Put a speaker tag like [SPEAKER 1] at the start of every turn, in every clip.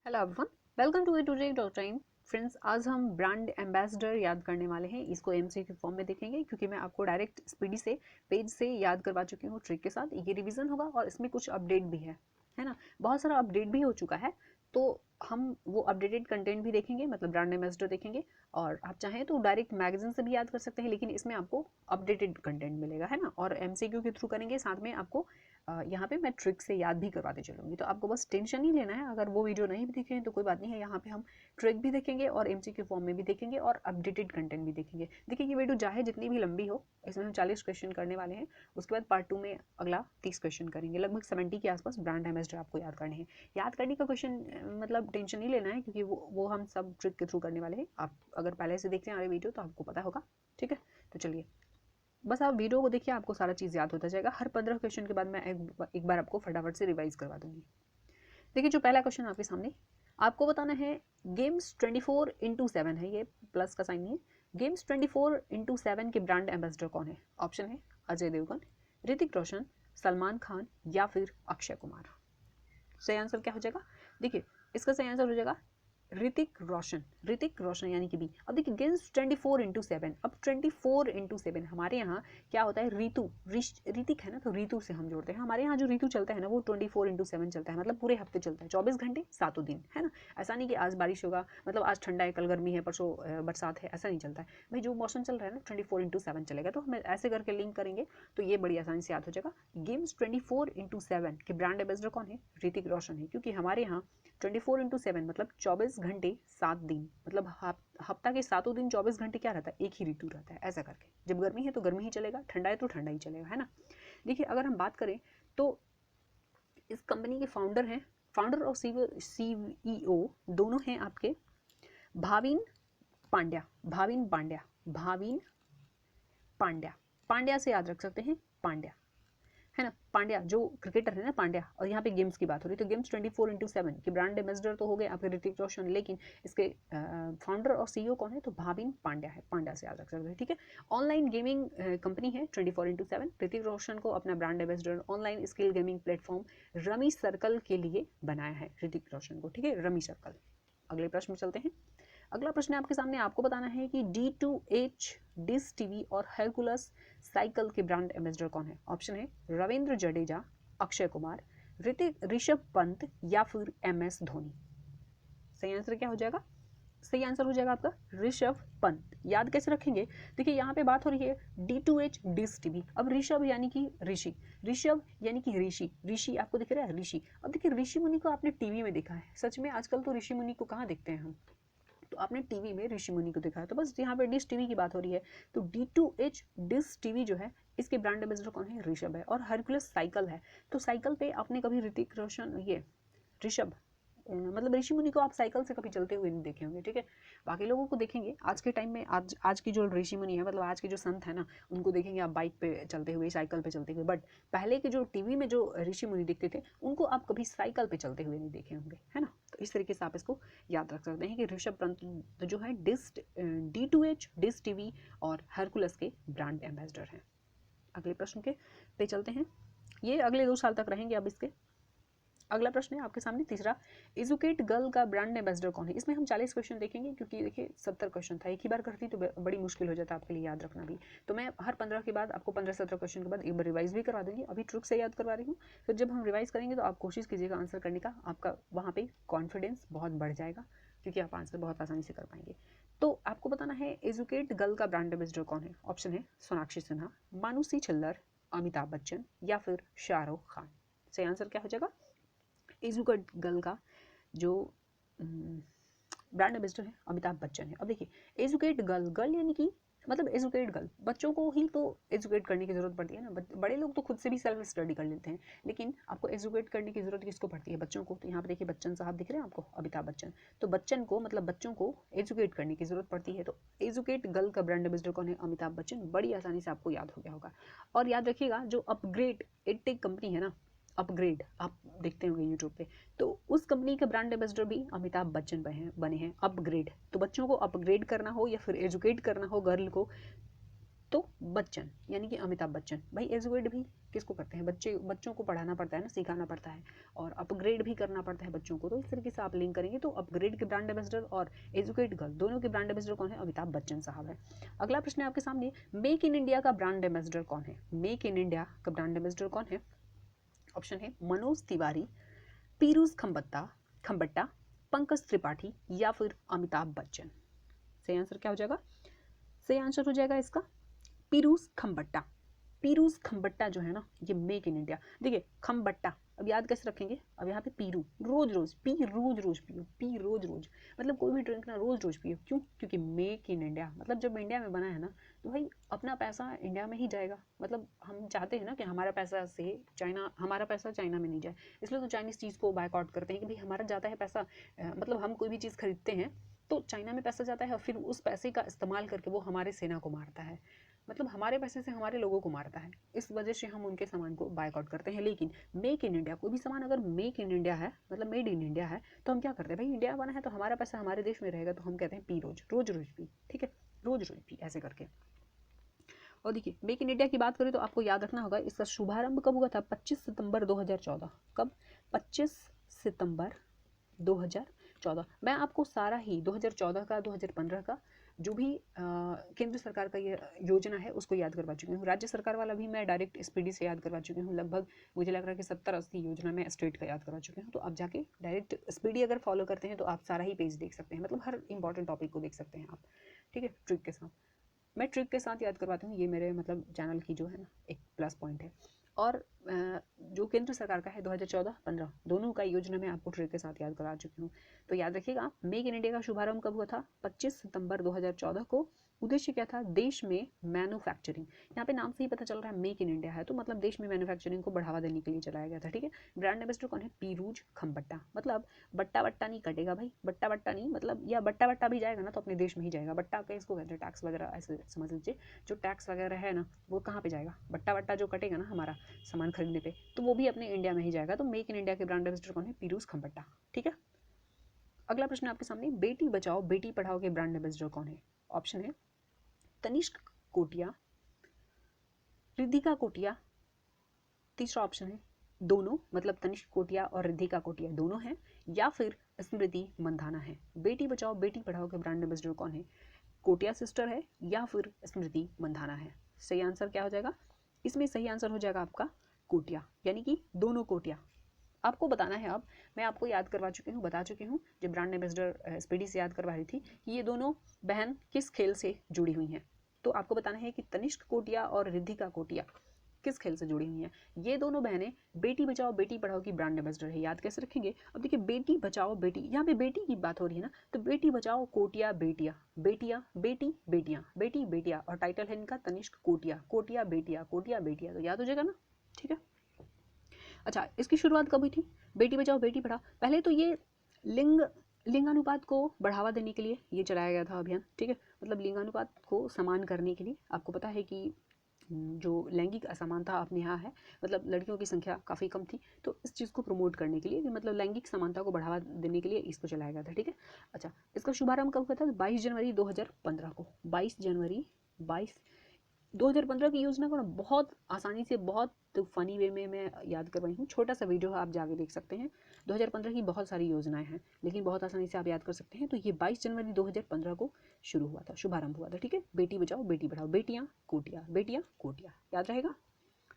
[SPEAKER 1] Hello everyone, welcome to today.in। Friends, आज हम brand ambassador याद करने वाले हैं। इसको एमसीक्यू फॉर्म में देखेंगे क्योंकि मैं आपको डायरेक्ट स्पीडी से पेज से याद करवा चुकी हूँ ट्रिक के साथ। ये रिवीजन होगा और इसमें कुछ अपडेट भी है ना। बहुत सारा अपडेट भी हो चुका है, तो हम वो अपडेटेड कंटेंट भी देखेंगे, मतलब ब्रांड एम्बेसडर देखेंगे। और आप चाहें तो डायरेक्ट मैगजीन से भी याद कर सकते हैं, लेकिन इसमें आपको अपडेटेड कंटेंट मिलेगा, है ना। और एमसीक्यू के थ्रू करेंगे, साथ में आपको यहाँ पे मैं ट्रिक से याद भी करवाते चलूँगी। तो आपको बस टेंशन नहीं लेना है, अगर वो वीडियो नहीं भी दिखे तो कोई बात नहीं है। यहाँ पे हम ट्रिक भी देखेंगे और एमसीक्यू फॉर्म में भी देखेंगे और अपडेटेड कंटेंट भी देखेंगे। देखिए, ये वीडियो चाहे जितनी भी लंबी हो, इसमें हम 40 क्वेश्चन करने वाले हैं। उसके बाद पार्ट 2 में अगला 30 क्वेश्चन करेंगे। लगभग 70 के आसपास ब्रांड एम्बेसडर आपको याद करने हैं। याद करने का क्वेश्चन मतलब टेंशन नहीं लेना है, क्योंकि वो हम सब ट्रिक के थ्रू करने वाले हैं। आप अगर पहले से देखते हैं हमारे वीडियो तो आपको पता होगा, ठीक है। तो चलिए, बस आप वीडियो को देखिए, आपको सारा चीज़ याद होता जाएगा। हर 15 क्वेश्चन के बाद मैं एक बार आपको फटाफट से रिवाइज करवा दूंगी। देखिए, जो पहला क्वेश्चन आपके सामने, आपको बताना है गेम्स 24/7 है, ये प्लस का साइन नहीं है। गेम्स 24/7 के ब्रांड एम्बेसडर कौन है? ऑप्शन है अजय देवगन, ऋतिक रोशन, सलमान खान या फिर अक्षय कुमार। सही आंसर क्या हो जाएगा? देखिए, इसका सही आंसर हो जाएगा ऋतिक रोशन। ऋतिक रोशन यानी कि बी। अब देखिए, गेम्स 24/7, अब 24/7 हमारे यहाँ क्या होता है, ऋतु, ऋतिक है ना, तो ऋतु से हम जोड़ते हैं। हमारे यहाँ जो ऋतु चलता है ना, वो 24/7 चलता है, मतलब पूरे हफ्ते चलता है, 24 घंटे 7 दिन, है ना। ऐसा नहीं कि आज बारिश होगा, मतलब आज ठंडा है, कल गर्मी है, परसों बरसात है, ऐसा नहीं चलता है भाई। जो मौसम चल रहा है ना, 24/7 चलेगा। तो हम ऐसे करके लिंक करेंगे तो ये बड़ी आसानी से याद हो जाएगा। गेम्स 24/7 के ब्रांड एम्बेसडर कौन है? ऋतिक रोशन है, क्योंकि हमारे यहाँ 24/7 मतलब 24 घंटे 7 दिन, मतलब हफ्ता के 7 दिन 24 घंटे क्या रहता है, एक ही ऋतु रहता है। ऐसा करके, जब गर्मी है तो गर्मी ही चलेगा, ठंडा है तो ठंडा ही चलेगा, है ना। देखिए, अगर हम बात करें तो इस कंपनी के फाउंडर हैं, फाउंडर और सीईओ दोनों हैं आपके भाविन पांड्या। भाविन पांड्या, भाविन पांड्या, पांड्या से याद रख सकते हैं, पांड्या, है ना। पांड्या जो क्रिकेटर है ना, पांड्या। और यहाँ पे गेम्स की बात हो रही है, तो गेम्स 24/7 के ब्रांड एम्बेसडर तो हो गए आपके ऋतिक रोशन, लेकिन इसके फाउंडर और सीईओ कौन है? तो भाविन पांड्या है, पांड्या से याद रख सकते हैं, ठीक है। ऑनलाइन गेमिंग कंपनी है 24/7। ऋतिक रोशन को अपना brand ambassador online skill gaming platform rummy circle के लिए बनाया है, ऋतिक रोशन को, ठीक है, रमी सर्कल। अगले प्रश्न में चलते हैं। अगला प्रश्न है आपके सामने, आपको बताना है कि D2H, डिश टीवी और हेरकुलस साइकिल के ब्रांड एम्बेसडर कौन है? ऑप्शन है रविंद्र जडेजा, अक्षय कुमार, ऋषभ पंत या फिर MS धोनी। सही आंसर क्या हो जाएगा? सही आंसर हो जाएगा आपका ऋषभ पंत। याद कैसे रखेंगे? देखिए, यहाँ पे बात हो रही है D2H, डिश टीवी। अब ऋषभ यानी कि ऋषि, ऋषभ यानी कि ऋषि, ऋषि आपको दिख रहा है, ऋषि। अब देखिए, ऋषि मुनि को आपने टीवी में देखा है, सच में आजकल तो ऋषि मुनि को कहाँ देखते हैं हम, तो आपने टीवी में ऋषि मुनि को देखा है। तो बस यहाँ पे डिश टीवी की बात हो रही है, तो D2H डिश टीवी जो है, इसके ब्रांड एम्बेसडर कौन है? ऋषभ है। और हरकुलस साइकिल है, तो साइकिल पे आपने कभी ऋतिक रोशन, ये ऋषभ, मतलब ऋषि मुनि को आप साइकिल से कभी चलते हुए नहीं देखे होंगे, ठीक है। बाकी लोगों को देखेंगे आज के टाइम में, आज की जो ऋषि मुनि है, मतलब आज के जो संत है ना, उनको देखेंगे आप बाइक पे चलते हुए, साइकिल पे चलते हुए। बट पहले के जो टीवी में जो ऋषि मुनि दिखते थे, उनको आप कभी साइकिल पे चलते हुए नहीं देखे होंगे, है ना। तो इस तरीके से आप इसको याद रख सकते हैं कि ऋषभ पंत जो है D2H डिश टीवी और हरकुलस के ब्रांड एम्बेसडर हैं। अगले प्रश्न के पे चलते हैं। ये अगले 2 साल तक रहेंगे अब इसके। अगला प्रश्न है आपके सामने तीसरा, एजुकेट गर्ल का ब्रांड एम्बेसडर कौन है? इसमें हम 40 क्वेश्चन देखेंगे, क्योंकि देखिए 70 क्वेश्चन था, एक ही बार करती तो बड़ी मुश्किल हो जाता आपके लिए याद रखना भी। तो मैं हर 15 के बाद आपको 15-17 क्वेश्चन के बाद एक बार रिवाइज भी करवा दूंगी। अभी ट्रिक से याद करवा रही हूँ, फिर जब हम रिवाइज करेंगे तो आप कोशिश कीजिएगा आंसर करने का, आपका वहाँ पे कॉन्फिडेंस बहुत बढ़ जाएगा, क्योंकि आप आंसर बहुत आसानी से कर पाएंगे। तो आपको बताना है एजुकेट गर्ल का ब्रांड एम्बेसडर कौन है? ऑप्शन है सोनाक्षी सिन्हा, मानुषी छिल्लर, अमिताभ बच्चन या फिर शाहरुख खान। सही आंसर क्या हो जाएगा? एजुकेट गर्ल का जो ब्रांड एम्बेसडर है अमिताभ बच्चन है। अब देखिए, एजुकेट गर्ल, गर्ल यानी कि मतलब एजुकेट गर्ल, बच्चों को ही तो एजुकेट करने की जरूरत पड़ती है ना। बड़े लोग तो खुद से भी सेल्फ स्टडी कर लेते हैं, लेकिन आपको एजुकेट करने की जरूरत किसको पड़ती है? बच्चों को। तो यहाँ पे देखिए बच्चन साहब दिख रहे हैं आपको, अमिताभ बच्चन। तो बच्चन को, मतलब बच्चों को एजुकेट करने की जरूरत पड़ती है, तो एजुकेट गर्ल का ब्रांड एम्बेसडर कौन है? अमिताभ बच्चन। बड़ी आसानी से आपको याद हो गया होगा। और याद रखिएगा, जो अपग्रेड एडटेक कंपनी है ना, अपग्रेड आप देखते होंगे यूट्यूब पे, तो उस कंपनी के ब्रांड एम्बेसडर भी अमिताभ बच्चन बने हैं, अपग्रेड। तो बच्चों को अपग्रेड करना हो या फिर एजुकेट करना हो गर्ल को, तो बच्चन यानी कि अमिताभ बच्चन। भाई एजुकेट भी किसको करते हैं, बच्चों को पढ़ाना पड़ता है ना, सिखाना पड़ता है, और अपग्रेड भी करना पड़ता है बच्चों को। तो इस तरीके से आप लिंक करेंगे तो अपग्रेड के ब्रांड एम्बेसडर और एजुकेट गर्ल दोनों के ब्रांड एम्बेसडर कौन है, अमिताभ बच्चन साहब है। अगला प्रश्न है आपके सामने, मेक इन इंडिया का ब्रांड एम्बेसडर कौन है। मेक इन इंडिया का ब्रांड एम्बेसडर कौन है। ऑप्शन है मनोज तिवारी, पीयूष खम्बट्टा, पंकज त्रिपाठी या फिर अमिताभ बच्चन। सही आंसर क्या हो जाएगा, सही आंसर हो जाएगा इसका पीयूष खम्बट्टा। पीयूष खम्बट्टा जो है ना, ये मेक इन इंडिया, देखिए खम्बट्टा अब याद कैसे रखेंगे, अब यहाँ पे पीरू, रोज रोज पी, रोज रोज पियो, पी रोज रोज, मतलब कोई भी ड्रिंक ना रोज रोज पियो, क्यों, क्योंकि मेक इन इंडिया, मतलब जब इंडिया में बना है ना तो भाई अपना पैसा इंडिया में ही जाएगा। मतलब हम चाहते हैं ना कि हमारा पैसा से चाइना, हमारा पैसा चाइना में नहीं जाए, इसलिए तो चाइनीज चीज़ को बायकॉट करते हैं कि भाई हमारा जाता है पैसा, मतलब हम कोई भी चीज़ खरीदते हैं तो चाइना में पैसा जाता है और फिर उस पैसे का इस्तेमाल करके वो हमारे सेना को मारता है, मतलब हमारे पैसे से हमारे लोगों को मारता है, इस वजह से हम उनके सामान को बायकॉट करते हैं। लेकिन मेक इन इंडिया, कोई भी सामान अगर मेक इन इंडिया है मतलब मेड इन इंडिया है तो हम क्या करते हैं, भाई इंडिया बना है तो हमारा पैसा हमारे देश में रहेगा, तो हम कहते हैं पी रोज, रोज रोज पी, ठीक है, रोज रोज पी ऐसे करके। और देखिए मेक इन इंडिया की बात करें तो आपको याद रखना होगा इसका शुभारंभ कब हुआ था, 25 सितंबर 2014। कब, 25 सितंबर 2014। मैं आपको सारा ही 2014 का 2015 का जो भी केंद्र सरकार का ये योजना है उसको याद करवा चुकी हूँ। राज्य सरकार वाला भी मैं डायरेक्ट स्पीडी से याद करवा चुकी हूँ, लगभग मुझे लग रहा है कि 70-80 योजना मैं स्टेट का याद करवा चुकी हूँ। तो आप जाके डायरेक्ट स्पीडी अगर फॉलो करते हैं तो आप सारा ही पेज देख सकते हैं, मतलब हर इंपॉर्टेंट टॉपिक को देख सकते हैं आप, ठीक है, ट्रिक के साथ। मैं ट्रिक के साथ याद करवाती हूँ, ये मेरे मतलब चैनल की जो है ना एक प्लस पॉइंट है। और जो केंद्र सरकार का है 2014-15 दोनों का योजना मैं आपको ट्रिक के साथ याद करा चुकी हूँ। तो याद रखिएगा मेक इन इंडिया का शुभारंभ कब हुआ था, 25 सितंबर 2014 को। उद्देश्य क्या था, देश में मैन्युफैक्चरिंग, यहाँ पे नाम से ही पता चल रहा है मेक इन इंडिया है तो मतलब देश में मैन्युफैक्चरिंग को बढ़ावा देने के लिए चलाया गया था, ठीक है। ब्रांड एम्बेसडर कौन है, पीरूज खम्बट्टा, मतलब बट्टा बट्टा नहीं कटेगा भाई, बट्टा बट्टा नहीं, मतलब या बट्टा बट्टा भी जाएगा ना तो अपने देश में ही जाएगा। बट्टा का इसको कहते हैं टैक्स वगैरह, ऐसे समझ लीजिए जो टैक्स वगैरह है ना वो कहाँ पे जाएगा, बट्टा बट्टा जो कटेगा ना हमारा सामान खरीदने पे तो वो भी अपने इंडिया में ही जाएगा। तो मेक इन इंडिया के ब्रांड एम्बेसडर कौन है, पीयूष खम्बट्टा, ठीक है। अगला प्रश्न आपके सामने, बेटी बचाओ बेटी पढ़ाओ के ब्रांड एम्बेसडर कौन है। ऑप्शन है तनिष्क कोटिया, रिद्धिका कोटिया, तीसरा ऑप्शन है दोनों, मतलब तनिष्क कोटिया और रिद्धिका कोटिया दोनों हैं, या फिर स्मृति मंधाना है। बेटी बचाओ बेटी पढ़ाओ के ब्रांड एम्बेसडर कौन है, कोटिया सिस्टर है या फिर स्मृति मंधाना है। सही आंसर क्या हो जाएगा, इसमें सही आंसर हो जाएगा आपका कोटिया, यानी कि दोनों कोटिया। आपको बताना है, अब मैं आपको याद करवा चुकी हूँ, बता चुकी हूँ, जब ब्रांड एम्बेसडर स्पीडी से याद करवा रही थी कि ये दोनों बहन किस खेल से जुड़ी हुई हैं। तो आपको बताना है कि तनिष्क कोटिया और रिद्धिका कोटिया किस खेल से जुड़ी हुई हैं। ये दोनों बहनें बेटी बचाओ बेटी पढ़ाओ की ब्रांड एम्बेसडर है। याद कैसे रखेंगे, अब देखिए बेटी बचाओ बेटी, यहाँ पे बेटी की बात हो रही है ना, तो बेटी बचाओ कोटिया बेटिया, बेटियाँ बेटी बेटियाँ, बेटी बेटिया, और टाइटल है इनका तनिष्क कोटिया, कोटिया बेटिया, कोटिया बेटिया, तो याद हो जाएगा ना, ठीक है। अच्छा, इसकी शुरुआत कब हुई थी, बेटी बचाओ बेटी पढ़ाओ, पहले तो ये लिंगानुपात को बढ़ावा देने के लिए ये चलाया गया था अभियान, ठीक है, मतलब लिंगानुपात को समान करने के लिए। आपको पता है कि जो लैंगिक असमानता अपने यहाँ है, मतलब लड़कियों की संख्या काफ़ी कम थी, तो इस चीज़ को प्रमोट करने के लिए, मतलब लैंगिक समानता को बढ़ावा देने के लिए इसको चलाया गया था, ठीक है। अच्छा, इसका शुभारंभ कब हुआ था, 22 जनवरी 2015 को, 22 जनवरी 2015 की योजना को ना बहुत आसानी से, बहुत फनी वे में मैं याद करवाई हूँ, छोटा सा वीडियो है आप जाके देख सकते हैं। 2015 की बहुत सारी योजनाएं हैं लेकिन बहुत आसानी से आप याद कर सकते हैं। तो ये 22 जनवरी 2015 को शुरू हुआ था, शुभारंभ हुआ था, ठीक है। बेटी बचाओ बेटी पढ़ाओ, बेटियाँ कोटिया, याद रहेगा।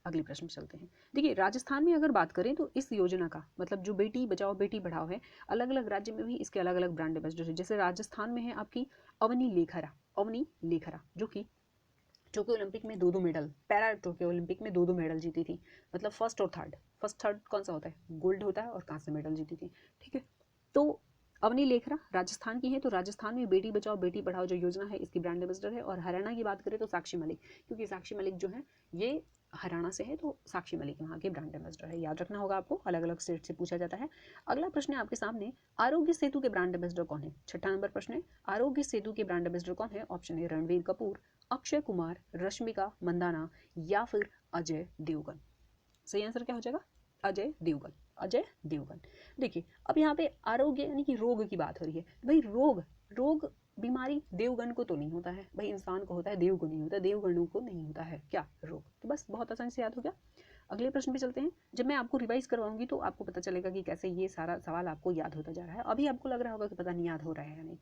[SPEAKER 1] अगले प्रश्न में चलते हैं। देखिए राजस्थान में अगर बात करें तो इस योजना का मतलब जो बेटी बचाओ बेटी पढ़ाओ है, अलग अलग राज्य में भी इसके अलग अलग ब्रांड एम्बेसडर है। जैसे राजस्थान में है आपकी अवनी लेखरा जो कि टोक्यो ओलंपिक में 2 मेडल, पैरा टोक्यो ओलंपिक में 2 मेडल जीती थी, मतलब फर्स्ट थर्ड कौन सा होता है, गोल्ड होता है, और कांस्य मेडल जीती थी, ठीक है। तो अवनी लेखरा राजस्थान की है, तो राजस्थान में बेटी बचाओ बेटी पढ़ाओ जो योजना है इसकी ब्रांड एम्बेसडर है। और हरियाणा की बात करें तो साक्षी मलिक, क्योंकि साक्षी मलिक जो है ये हरियाणा से है, तो साक्षी मलिक वहाँ के ब्रांड एम्बेसडर है। याद रखना होगा आपको, अलग अलग स्टेट से पूछा जाता है। अगला प्रश्न है आपके सामने, आरोग्य सेतु के ब्रांड एम्बेसडर कौन है। 6ठा नंबर प्रश्न है, आरोग्य सेतु के ब्रांड एम्बेसडर कौन है। ऑप्शन है रणवीर कपूर, अक्षय कुमार, रश्मिका मंदाना या फिर अजय देवगन। सही आंसर क्या हो जाएगा, अजय देवगन। देखिए अब यहाँ पे आरोग्य यानी कि रोग की बात हो रही है, भाई रोग रोग बीमारी देवगण को तो नहीं होता है भाई, इंसान को होता है, देव को नहीं होता, देवगणों को नहीं होता है क्या, रोग। तो बस बहुत आसानी से याद हो गया। अगले प्रश्न पे चलते हैं। जब मैं आपको रिवाइज करवाऊंगी तो आपको पता चलेगा कि कैसे ये सारा सवाल आपको याद होता जा रहा है। अभी आपको लग रहा होगा कि पता नहीं याद हो रहा है या नहीं,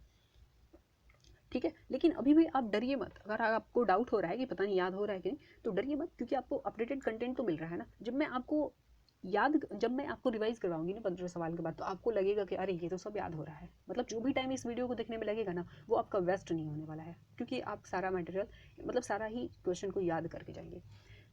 [SPEAKER 1] ठीक है, लेकिन अभी भी आप डरिए मत। अगर आपको डाउट हो रहा है कि पता नहीं याद हो रहा है कि नहीं, तो डरिए मत, क्योंकि आपको अपडेटेड कंटेंट तो मिल रहा है ना। जब मैं आपको रिवाइज करवाऊंगी ना 15 सवाल के बाद, तो आपको लगेगा कि अरे ये तो सब याद हो रहा है। मतलब जो भी टाइम इस वीडियो को देखने में लगेगा ना, वो आपका वेस्ट नहीं होने वाला है, क्योंकि आप सारा मटेरियल, मतलब सारा ही क्वेश्चन को याद करके जाएंगे।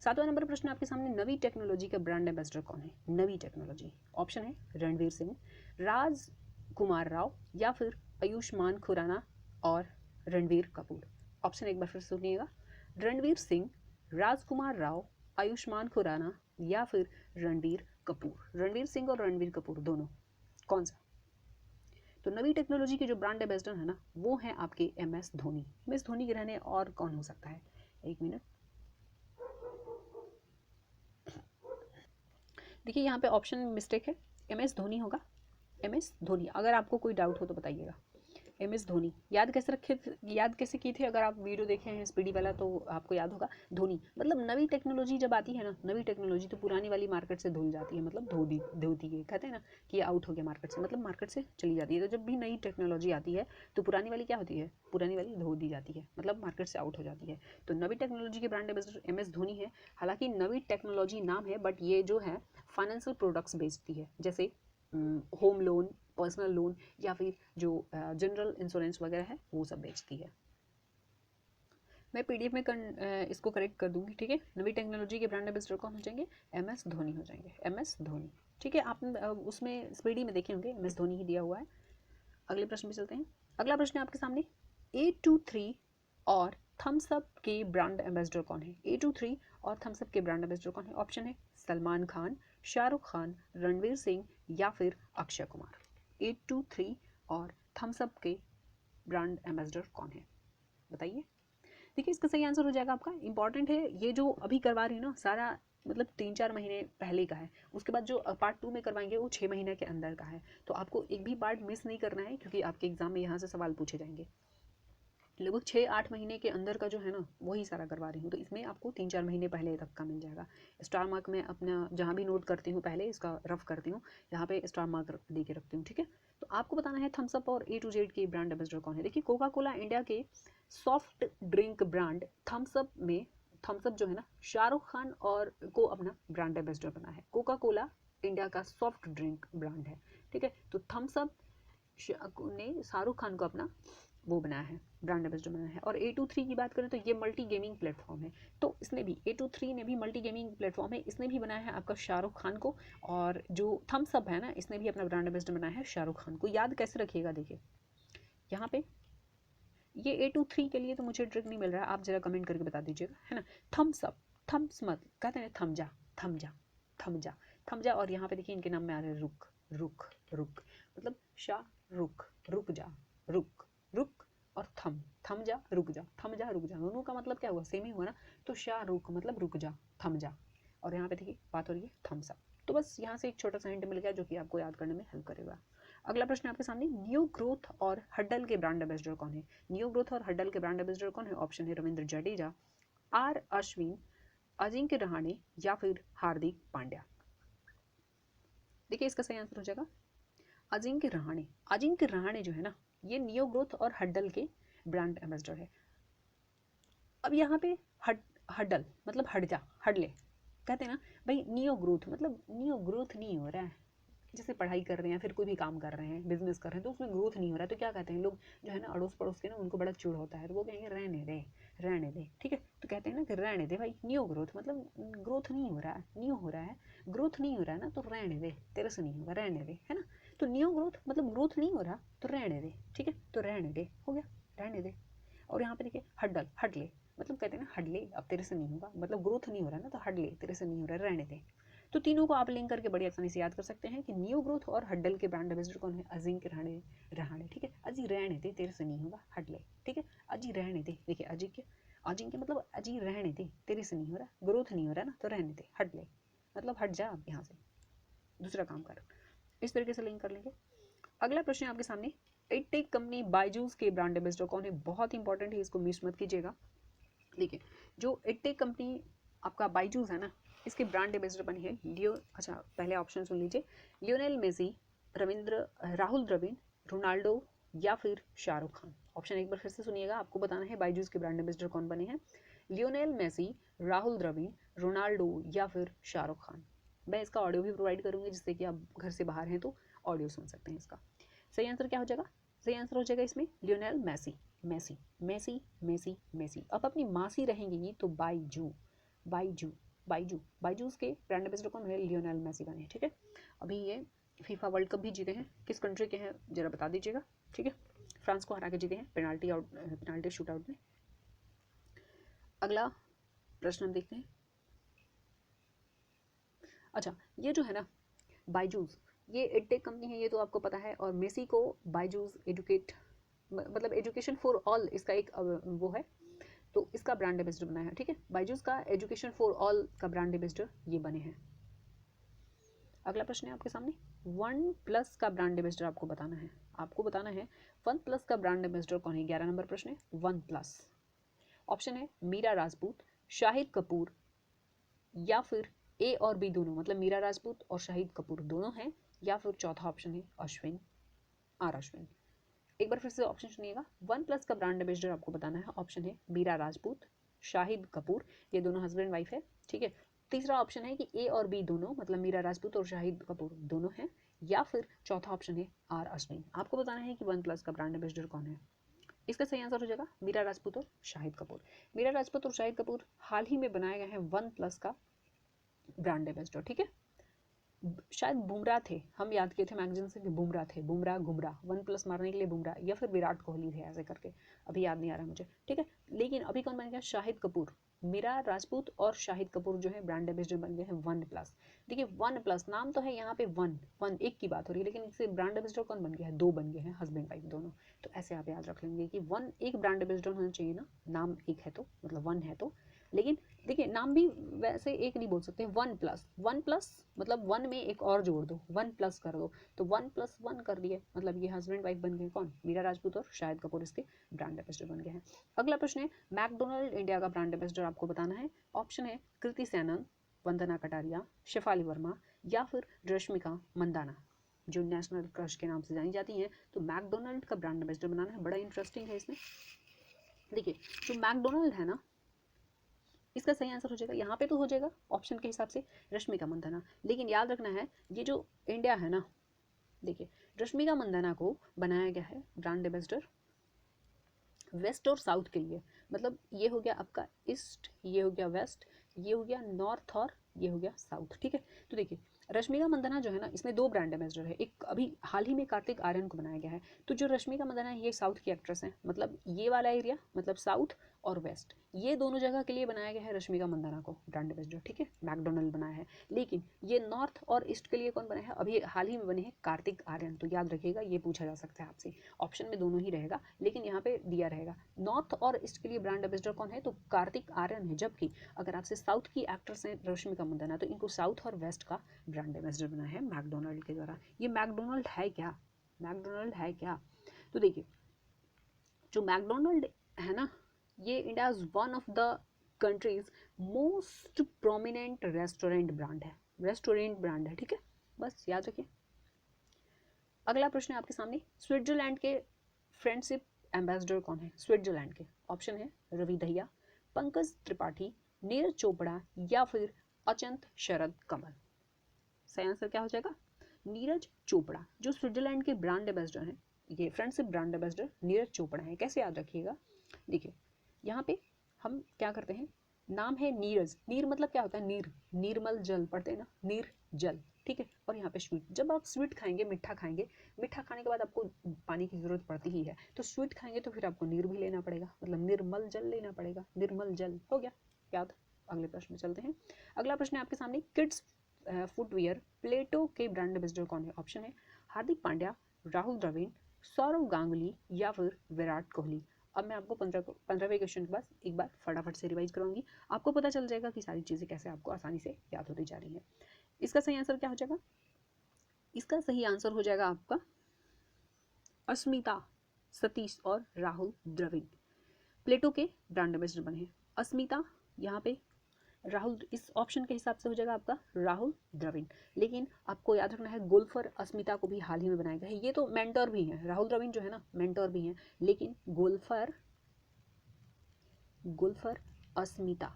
[SPEAKER 1] 7वां नंबर प्रश्न आपके सामने, नवी टेक्नोलॉजी का ब्रांड एम्बेसडर कौन है? नवी टेक्नोलॉजी, ऑप्शन है रणवीर सिंह, राज कुमार राव, या फिर आयुष्मान खुराना और रणवीर कपूर। ऑप्शन एक बार फिर सुनिएगा, रणवीर सिंह, राजकुमार राव, आयुष्मान खुराना, या फिर रणवीर कपूर। रणवीर सिंह और रणवीर कपूर दोनों, कौन सा? तो नवी टेक्नोलॉजी के जो ब्रांड एम्बेसडर है ना, वो हैं आपके MS धोनी। MS धोनी के रहने और कौन हो सकता है? एक मिनट, देखिए यहाँ पे ऑप्शन मिस्टेक है, MS धोनी होगा, MS धोनी। अगर आपको कोई डाउट हो तो बताइएगा। MS धोनी याद कैसे किए थे? अगर आप वीडियो देखे हैं स्पीडी वाला तो आपको याद होगा। धोनी मतलब नवी टेक्नोलॉजी जब आती है ना, नवी टेक्नोलॉजी तो पुरानी वाली मार्केट से धुल जाती है, मतलब धोती है, कहते हैं ना कि ये आउट हो गया मार्केट से, मतलब मार्केट से चली जाती है। तो जब भी नई टेक्नोलॉजी आती है तो पुरानी वाली क्या होती है? पुरानी वाली धो दी जाती है, मतलब मार्केट से आउट हो जाती है। तो नवी टेक्नोलॉजी के ब्रांड एम्बेसडर MS धोनी है। हालांकि नवी टेक्नोलॉजी नाम है, बट ये जो है फाइनेंशियल प्रोडक्ट्स बेचती है, जैसे होम लोन, पर्सनल लोन, या फिर जो जनरल इंश्योरेंस वगैरह है वो सब बेचती है। मैं PDF में इसको करेक्ट कर दूंगी, ठीक है। नवी टेक्नोलॉजी के ब्रांड एम्बेसडर कौन हो जाएंगे? MS धोनी हो जाएंगे, MS धोनी, ठीक है। आप उसमें स्पीडी में देखे होंगे MS धोनी ही दिया हुआ है। अगले प्रश्न पे चलते हैं। अगला प्रश्न है आपके सामने, A23 और थम्स अप के ब्रांड एम्बेसडर कौन है? A23 और थम्स अप के ब्रांड एम्बेसडर कौन है? ऑप्शन है सलमान खान, शाहरुख खान, रणवीर सिंह, या फिर अक्षय कुमार। A23 और थम्स अप के ब्रांड एम्बेसडर कौन है? बताइए। देखिए इसका सही आंसर हो जाएगा आपका, इंपॉर्टेंट है ये जो अभी करवा रही हूँ ना, सारा मतलब 3-4 महीने पहले का है। उसके बाद जो पार्ट 2 में करवाएंगे वो 6 महीने के अंदर का है। तो आपको एक भी पार्ट मिस नहीं करना है, क्योंकि आपके एग्जाम में यहाँ से सवाल पूछे जाएंगे। लगभग 6-8 महीने के अंदर का जो है ना, वही सारा करवा रही हूँ। तो इसमें आपको 3-4 महीने पहले तक का मिल जाएगा। स्टार मार्क में अपना जहाँ भी नोट करती हूँ पहले इसका रफ करती हूँ, यहाँ पे स्टार मार्क दे के रखती हूँ, ठीक है। तो आपको बताना है थम्स अप और A to Z के ब्रांड एम्बेसडर कौन है। देखिए कोका कोला इंडिया के soft drink brand Thums Up में, थम्स अप जो है ना, शाहरुख खान और को अपना ब्रांड एम्बेसडर बना है। कोका कोला इंडिया का सॉफ्ट ड्रिंक ब्रांड है, ठीक है। तो थम्स अप ने शाहरुख खान को अपना वो बनाया है, ब्रांड एम्बेसडर बनाया है। और A23 की बात करें तो ये मल्टी गेमिंग प्लेटफॉर्म है, तो इसने भी, A23 ने भी मल्टी गेमिंग प्लेटफॉर्म है, इसने भी बनाया है आपका शाहरुख खान को। और जो थम्स अप है ना, इसने भी अपना ब्रांड एम्बेसडर बनाया है शाहरुख खान को। याद कैसे रखिएगा, देखिए यहाँ पे ये A23 के लिए तो मुझे ट्रिक नहीं मिल रहा है, आप जरा कमेंट करके बता दीजिएगा, है ना। थम्स अप, थम्स मत कहते हैं, थम जा, थम जा, थम जा, थम जा। और यहाँ पे देखिए इनके नाम में आ रहे हैं रुक, रुक, रुक, मतलब शाह रुक, रुक जा, रुक, रुक, और थम जा, रुक जा, थम जा, रुक जा, दोनों का मतलब क्या हुआ? सेम ही हुआ ना। तो शाह रुक मतलब रुक जा, थम जा। और यहाँ पे देखिए बात हो रही है थम्स अप। तो बस यहाँ से एक छोटा सा हिंट मिल गया जो कि आपको याद करने में हेल्प करेगा। अगला प्रश्न आपके सामने, न्यू ग्रोथ और हड्डल के ब्रांड एम्बेसडर कौन है? न्यू ग्रोथ और हड्डल के ब्रांड एम्बेसडर कौन है? ऑप्शन है रविंद्र जडेजा, R अश्विन, अजिंक्य रहाणे, या फिर हार्दिक पांड्या। देखिए इसका सही आंसर हो जाएगा अजिंक्य रहाणे। अजिंक्य रहाणे जो है ना, ये न्यू ग्रोथ और हड्डल के ब्रांड एम्बेसडर है। अब यहाँ पे हड्डल मतलब हट जा, हडले कहते हैं ना भाई। न्यू ग्रोथ मतलब न्यू ग्रोथ नहीं हो रहा है, जैसे पढ़ाई कर रहे हैं, फिर कोई भी काम कर रहे हैं, बिजनेस कर रहे हैं, तो उसमें ग्रोथ नहीं हो रहा है, तो क्या कहते हैं लोग जो है ना, अड़ोस पड़ोस के ना, उनको बड़ा चिढ़ होता है, तो वो कहेंगे रहने दे, रहने दे, ठीक है। तो कहते हैं ना कि रहने दे भाई, न्यू ग्रोथ मतलब ग्रोथ नहीं हो रहा है, न्यू हो रहा है, ग्रोथ नहीं हो रहा है ना, तो रहने दे, तेरे से नहीं होगा, रहने दे, है ना। तो न्यू ग्रोथ मतलब ग्रोथ नहीं हो रहा, तो रहने दे, ठीक है। तो रहने दे हो गया, रहने दे। और यहाँ पे देखिए हड्डल, हडले मतलब कहते हैं ना हडले, अब तेरे से नहीं होगा, मतलब ग्रोथ नहीं हो रहा है ना, तो हडले तेरे से नहीं हो रहा है, रहने दे। तो तीनों को आप लिंक करके बड़ी आसानी से याद कर सकते हैं कि न्यू ग्रोथ और हड्डल के ब्रांड एम्बेसडर कौन है? अजिंक्य रहाणे, रहाणे, ठीक है। अजी रहने दे, तेरे से नहीं होगा, हडले, ठीक है। अजी रहने दे, देखिए अजिंक्य, अजिंक्य मतलब अजी रहने दे, तेरे से नहीं हो रहा, ग्रोथ नहीं हो रहा ना, तो रहने दे, हडले मतलब हट जा आप यहाँ से, दूसरा काम कर। इस तरीके से लिंक कर लेंगे। अगला प्रश्न है आपके सामने, एडटेक कंपनी बायजूस के ब्रांड एम्बेसडर कौन है? बहुत इंपॉर्टेंट है, इसको मिस मत कीजिएगा। देखिए, जो एडटेक कंपनी आपका बायजूस है ना, इसके ब्रांड एम्बेसडर बनी है अच्छा पहले ऑप्शन सुन लीजिए, Lionel Messi, Rahul Dravid, Ronaldo या फिर शाहरुख खान। ऑप्शन एक बार फिर से सुनिएगा, आपको बताना है बायजूस के ब्रांड एम्बेसडर कौन बने हैं। Lionel Messi, Rahul Dravid, Ronaldo या फिर शाहरुख खान। मैं इसका ऑडियो भी प्रोवाइड करूंगी, जिससे कि आप घर से बाहर हैं तो ऑडियो सुन सकते हैं इसका। सही आंसर क्या हो जाएगा? सही आंसर हो जाएगा इसमें Lionel Messi. Messi Messi Messi Messi. अब अपनी मासी रहेंगी तो बाईजू बाईजू बाईजू बाईजूस के ब्रांड एम्बेसडर कौन बने? लियोनेल मेसी बने। ठीक है, अभी ये फीफा वर्ल्ड कप भी जीते हैं, किस कंट्री के हैं जरा बता दीजिएगा। ठीक है, फ्रांस को हरा के जीते हैं पेनाल्टी शूट आउट में। अगला प्रश्न हम देखते हैं। अच्छा, ये जो है ना बायजूस, ये एडटेक कंपनी है, ये तो आपको पता है, और मेसी को बायजूस मतलब एजुकेशन फॉर ऑल इसका एक वो है, तो इसका ब्रांड एम्बेसडर बनाया है। ठीक है, बायजूस का एजुकेशन फॉर ऑल का ब्रांड एम्बेसडर ये बने हैं। अगला प्रश्न है आपके सामने, वन प्लस का ब्रांड एम्बेसडर आपको बताना है। वन प्लस का ब्रांड एम्बेसडर कौन है? 11 नंबर प्रश्न है, वन प्लस। ऑप्शन है मीरा राजपूत, शाहिद कपूर या फिर ए और बी दोनों, मतलब मीरा राजपूत और शाहिद कपूर दोनों हैं, या फिर चौथा ऑप्शन है अश्विन अश्विन। एक बार फिर से ऑप्शन सुनिएगा, वन प्लस का ब्रांड एम्बेसडर आपको बताना है। ऑप्शन है मीरा राजपूत, शाहिद कपूर, ये दोनों हस्बैंड वाइफ है। ठीक है, तीसरा ऑप्शन है कि ए और बी दोनों, मतलब मीरा राजपूत और शाहिद कपूर दोनों हैं, या फिर चौथा ऑप्शन है आर अश्विन। आपको बताना है कि वन प्लस का ब्रांड एम्बेसडर कौन है। इसका सही आंसर हो जाएगा मीरा राजपूत और शाहिद कपूर। मीरा राजपूत और शाहिद कपूर हाल ही में बनाया गया है वन प्लस का ब्रांड एम्बेसडर। ठीक है, शायद बुमराह थे, हम याद किए थे मैगजीन से कि बुमराह थे, गुमराह वन प्लस मारने के लिए बुमराह, या फिर विराट कोहली थे, ऐसे करके अभी याद नहीं आ रहा मुझे। ठीक है, लेकिन अभी कौन बन गया? शाहिद कपूर। मीरा राजपूत और शाहिद कपूर जो है ब्रांड एम्बेसडर बन गए हैं वन प्लस। देखिए, वन प्लस नाम तो है यहाँ पे, वन वन एक की बात हो रही है, लेकिन इससे ब्रांड एम्बेसडर कौन बन गया है? दो बन गए हैं, हस्बैंड वाइफ दोनों। तो ऐसे आप याद रख लेंगे कि वन एक ब्रांड एम्बेसडर होना चाहिए ना, नाम एक है तो, मतलब वन है तो, लेकिन देखिए नाम भी वैसे एक नहीं बोल सकते, वन प्लस मतलब वन में एक और जोड़ दो, वन प्लस कर दो, तो वन प्लस वन कर दिए, मतलब ये हस्बैंड वाइफ बन गए कौन? मीरा राजपूत और शाहिद कपूर इसके ब्रांड एम्बेसडर बन गए हैं। अगला प्रश्न है, मैकडोनल्ड इंडिया का ब्रांड एम्बेसडर आपको बताना है। ऑप्शन है कृति सैनन, वंदना कटारिया, शेफाली वर्मा या फिर रश्मिका मंदाना, जो नेशनल क्रश के नाम से जानी जाती हैं। तो मैकडोनल्ड का ब्रांड एम्बेसडर बनाना है, बड़ा इंटरेस्टिंग है इसमें। देखिए, जो मैकडोनल्ड है ना, इसका सही आंसर हो जाएगा यहाँ पे तो हो जाएगा ऑप्शन के हिसाब से रश्मिका मंदाना, लेकिन याद रखना है ये जो इंडिया है ना, देखिए रश्मिका मंदाना को बनाया गया है ब्रांड एम्बेसडर वेस्ट और साउथ के लिए, मतलब ये हो गया आपका ईस्ट, ये हो गया वेस्ट, ये हो गया नॉर्थ और ये हो गया साउथ। ठीक है, तो देखिए रश्मिका मंदाना जो है ना, इसमें दो ब्रांड एम्बेसडर है, एक अभी हाल ही में कार्तिक आर्यन को बनाया गया है। तो जो रश्मिका मंदाना है ये साउथ की एक्ट्रेस है, मतलब ये वाला एरिया, मतलब साउथ और वेस्ट, ये दोनों जगह के लिए बनाया गया है रश्मिका मंदाना को ब्रांड एम्बेसडर। ठीक है, मैकडोनल्ड बनाया है, लेकिन ये नॉर्थ और ईस्ट के लिए कौन बना है? अभी हाल ही में बने हैं कार्तिक आर्यन। तो याद रखिएगा, ये पूछा जा सकता है आपसे, ऑप्शन में दोनों ही रहेगा, लेकिन यहाँ पे दिया रहेगा नॉर्थ और ईस्ट के लिए ब्रांड एम्बेसडर कौन है? तो कार्तिक आर्यन है। जबकि अगर आपसे साउथ की एक्ट्रेस है रश्मिका मंदाना, तो इनको साउथ और वेस्ट का ब्रांड एम्बेसडर बना है मैकडोनल्ड के द्वारा। ये मैकडोनल्ड है क्या? मैकडोनल्ड है क्या? तो देखिए, जो मैकडोनल्ड है ना, ये India one of the countries most prominent restaurant brand है। ठीक है, बस याद रखिए। अगला प्रश्न है आपके सामने, स्विट्जरलैंड के फ्रेंडशिप एम्बेसडर कौन है? स्विट्जरलैंड के ऑप्शन है रवि दहिया, पंकज त्रिपाठी, नीरज चोपड़ा या फिर अचंत शरद कमल। सही आंसर क्या हो जाएगा? नीरज चोपड़ा। जो स्विट्जरलैंड के ब्रांड एम्बेसडर हैं, ये friendship brand ambassador Neeraj Chopra है। कैसे याद रखिएगा, देखिए यहाँ पे हम क्या करते हैं, नाम है नीरज, नीर मतलब क्या होता है? नीर, निर्मल जल पढ़ते हैं ना, नीर जल। ठीक है, और यहाँ पे स्वीट, जब आप स्वीट खाएंगे, मीठा खाएंगे, मीठा खाने के बाद आपको पानी की जरूरत पड़ती ही है, तो स्वीट खाएंगे तो फिर आपको नीर भी लेना पड़ेगा, मतलब निर्मल जल लेना पड़ेगा, निर्मल जल हो गया याद। अगले प्रश्न में चलते हैं। अगला प्रश्न है आपके सामने, किड्स फुटवियर प्लेटो के ब्रांड एम्बेसडर कौन है? ऑप्शन है हार्दिक पांड्या, राहुल द्रविड़, सौरव गांगुली या फिर विराट कोहली। अब मैं आपको 15वें क्वेश्चन के बाद एक बार फटाफट से रिवाइज कराऊंगी, आपको पता चल जाएगा कि सारी चीज़ें कैसे आपको आसानी से याद होती जा रही हैं। इसका सही आंसर क्या हो जाएगा? इसका सही आंसर हो जाएगा आपका अस्मिता, सतीश और राहुल द्रविड़ प्लेटो के ब्रांड एम्बेसडर बने हैं। अस्मिता यहाँ पे राहुल, इस ऑप्शन के हिसाब से हो जाएगा आपका राहुल द्रविड़। लेकिन आपको याद रखना है गोल्फर अस्मिता को भी हाल ही में बनाया गया है। ये तो मेंटर भी हैं, राहुल द्रविड़ जो है ना मेंटर भी हैं, लेकिन गोल्फर अस्मिता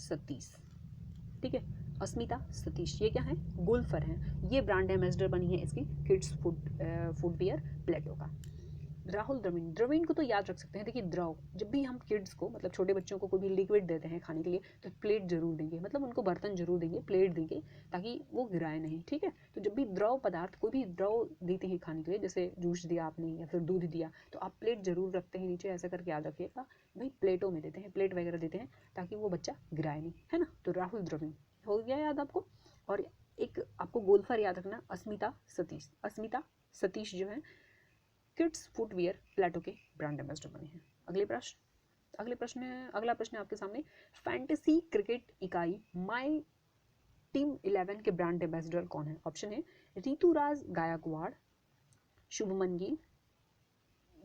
[SPEAKER 1] सतीश, ठीक है, अस्मिता सतीश ये क्या है, गोल्फर हैं। ये ब्रांड एम्बेसडर बनी है इसकी किड्स फुटवियर प्लेटो का। राहुल द्रविड़ को तो याद रख सकते हैं। देखिए द्रव, जब भी हम किड्स को मतलब छोटे बच्चों को कोई भी लिक्विड देते हैं खाने के लिए तो प्लेट जरूर देंगे, मतलब उनको बर्तन जरूर देंगे, प्लेट देंगे ताकि वो गिराए नहीं, ठीक है। तो जब भी द्रव पदार्थ कोई भी द्रव देते हैं खाने के लिए, जैसे जूस दिया आपने या फिर दूध दिया, तो आप प्लेट जरूर रखते हैं नीचे, ऐसा करके याद रखिएगा भाई प्लेटों में देते हैं, प्लेट वगैरह देते हैं ताकि वो बच्चा गिराए नहीं, है ना। तो राहुल द्रविड़ हो गया याद आपको। और एक आपको गोल्फर याद रखना, अस्मिता सतीश जो है किड्स फुटवियर प्लेटो के ब्रांड एम्बेसडर बने हैं। अगला प्रश्न है आपके सामने, फैंटेसी क्रिकेट इकाई माई टीम 11 के ब्रांड एम्बेसडर कौन है? ऑप्शन है ऋतुराज गायकवाड़, शुभमन गिल,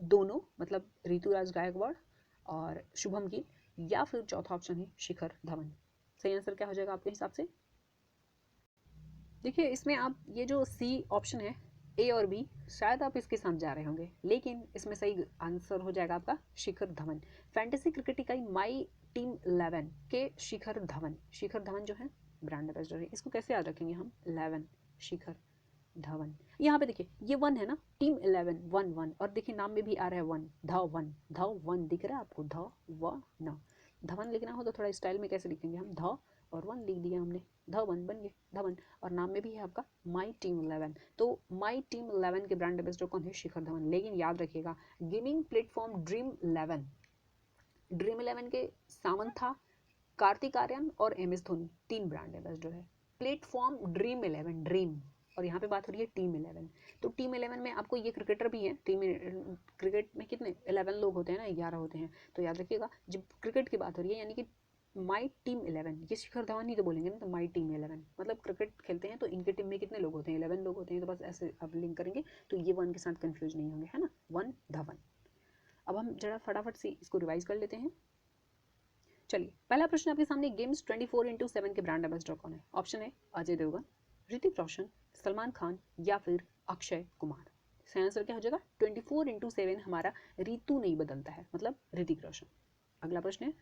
[SPEAKER 1] दोनों मतलब ऋतुराज गायकवाड़ और शुभम गिल, या फिर चौथा ऑप्शन है शिखर धवन। सही आंसर क्या हो जाएगा आपके हिसाब से? देखिए इसमें आप ये जो सी ऑप्शन है ए और बी, शायद आप इसके साथ जा रहे होंगे, लेकिन इसमें सही आंसर हो जाएगा आपका शिखर धवन। फैंटेसी क्रिकेट इकाई माई टीम 11 के शिखर धवन जो है ब्रांड एम्बेसडर है। इसको कैसे याद रखेंगे हम? 11 शिखर धवन। यहाँ पे देखिए ये 1 है ना, टीम 11 1 और देखिए नाम में भी आ रहा है 1, ध 1 दिख रहा है आपको, ध व न। धवन लिखना हो तो थोड़ा स्टाइल में कैसे लिखेंगे हम, ध और 1 लिख दिया हमने, धवन बन गए धवन। और नाम में भी है आपका माई टीम 11, तो माई टीम 11 के ब्रांड एम्बेसडर कौन है? शिखर धवन। लेकिन याद रखिएगा गेमिंग प्लेटफॉर्म ड्रीम 11 के सामंत था, कार्तिक आर्यन और M S Dhoni, 3 brand ambassador है। प्लेटफॉर्म ड्रीम 11 ड्रीम, और यहाँ पे बात हो रही है टीम 11। तो टीम 11 में आपको ये क्रिकेटर भी है, टीम क्रिकेट में कितने 11 लोग होते हैं ना, 11 होते हैं। तो याद रखिएगा जब क्रिकेट की बात हो रही है यानी कि माई टीम 11, ये शिखर धवन ही तो बोलेंगे ना, तो माई टीम 11 मतलब क्रिकेट खेलते हैं तो इनके टीम में कितने लोग होते हैं? 11 लोग होते हैं। तो बस ऐसे अब लिंक करेंगे तो ये 1 के साथ कंफ्यूज नहीं होंगे, है ना, 1 धवन। अब हम जरा फटाफट से इसको रिवाइज कर लेते हैं। चलिए पहला प्रश्न आपके सामने, गेम्स 24/7 के ब्रांड एम्बेसडर कौन है? ऑप्शन है अजय देवगन, ऋतिक रोशन, सलमान खान या फिर अक्षय कुमार। सही आंसर क्या हो जाएगा? 24/7 हमारा ऋतु नहीं बदलता है, मतलब ऋतिक रोशन। अगला प्रश्न है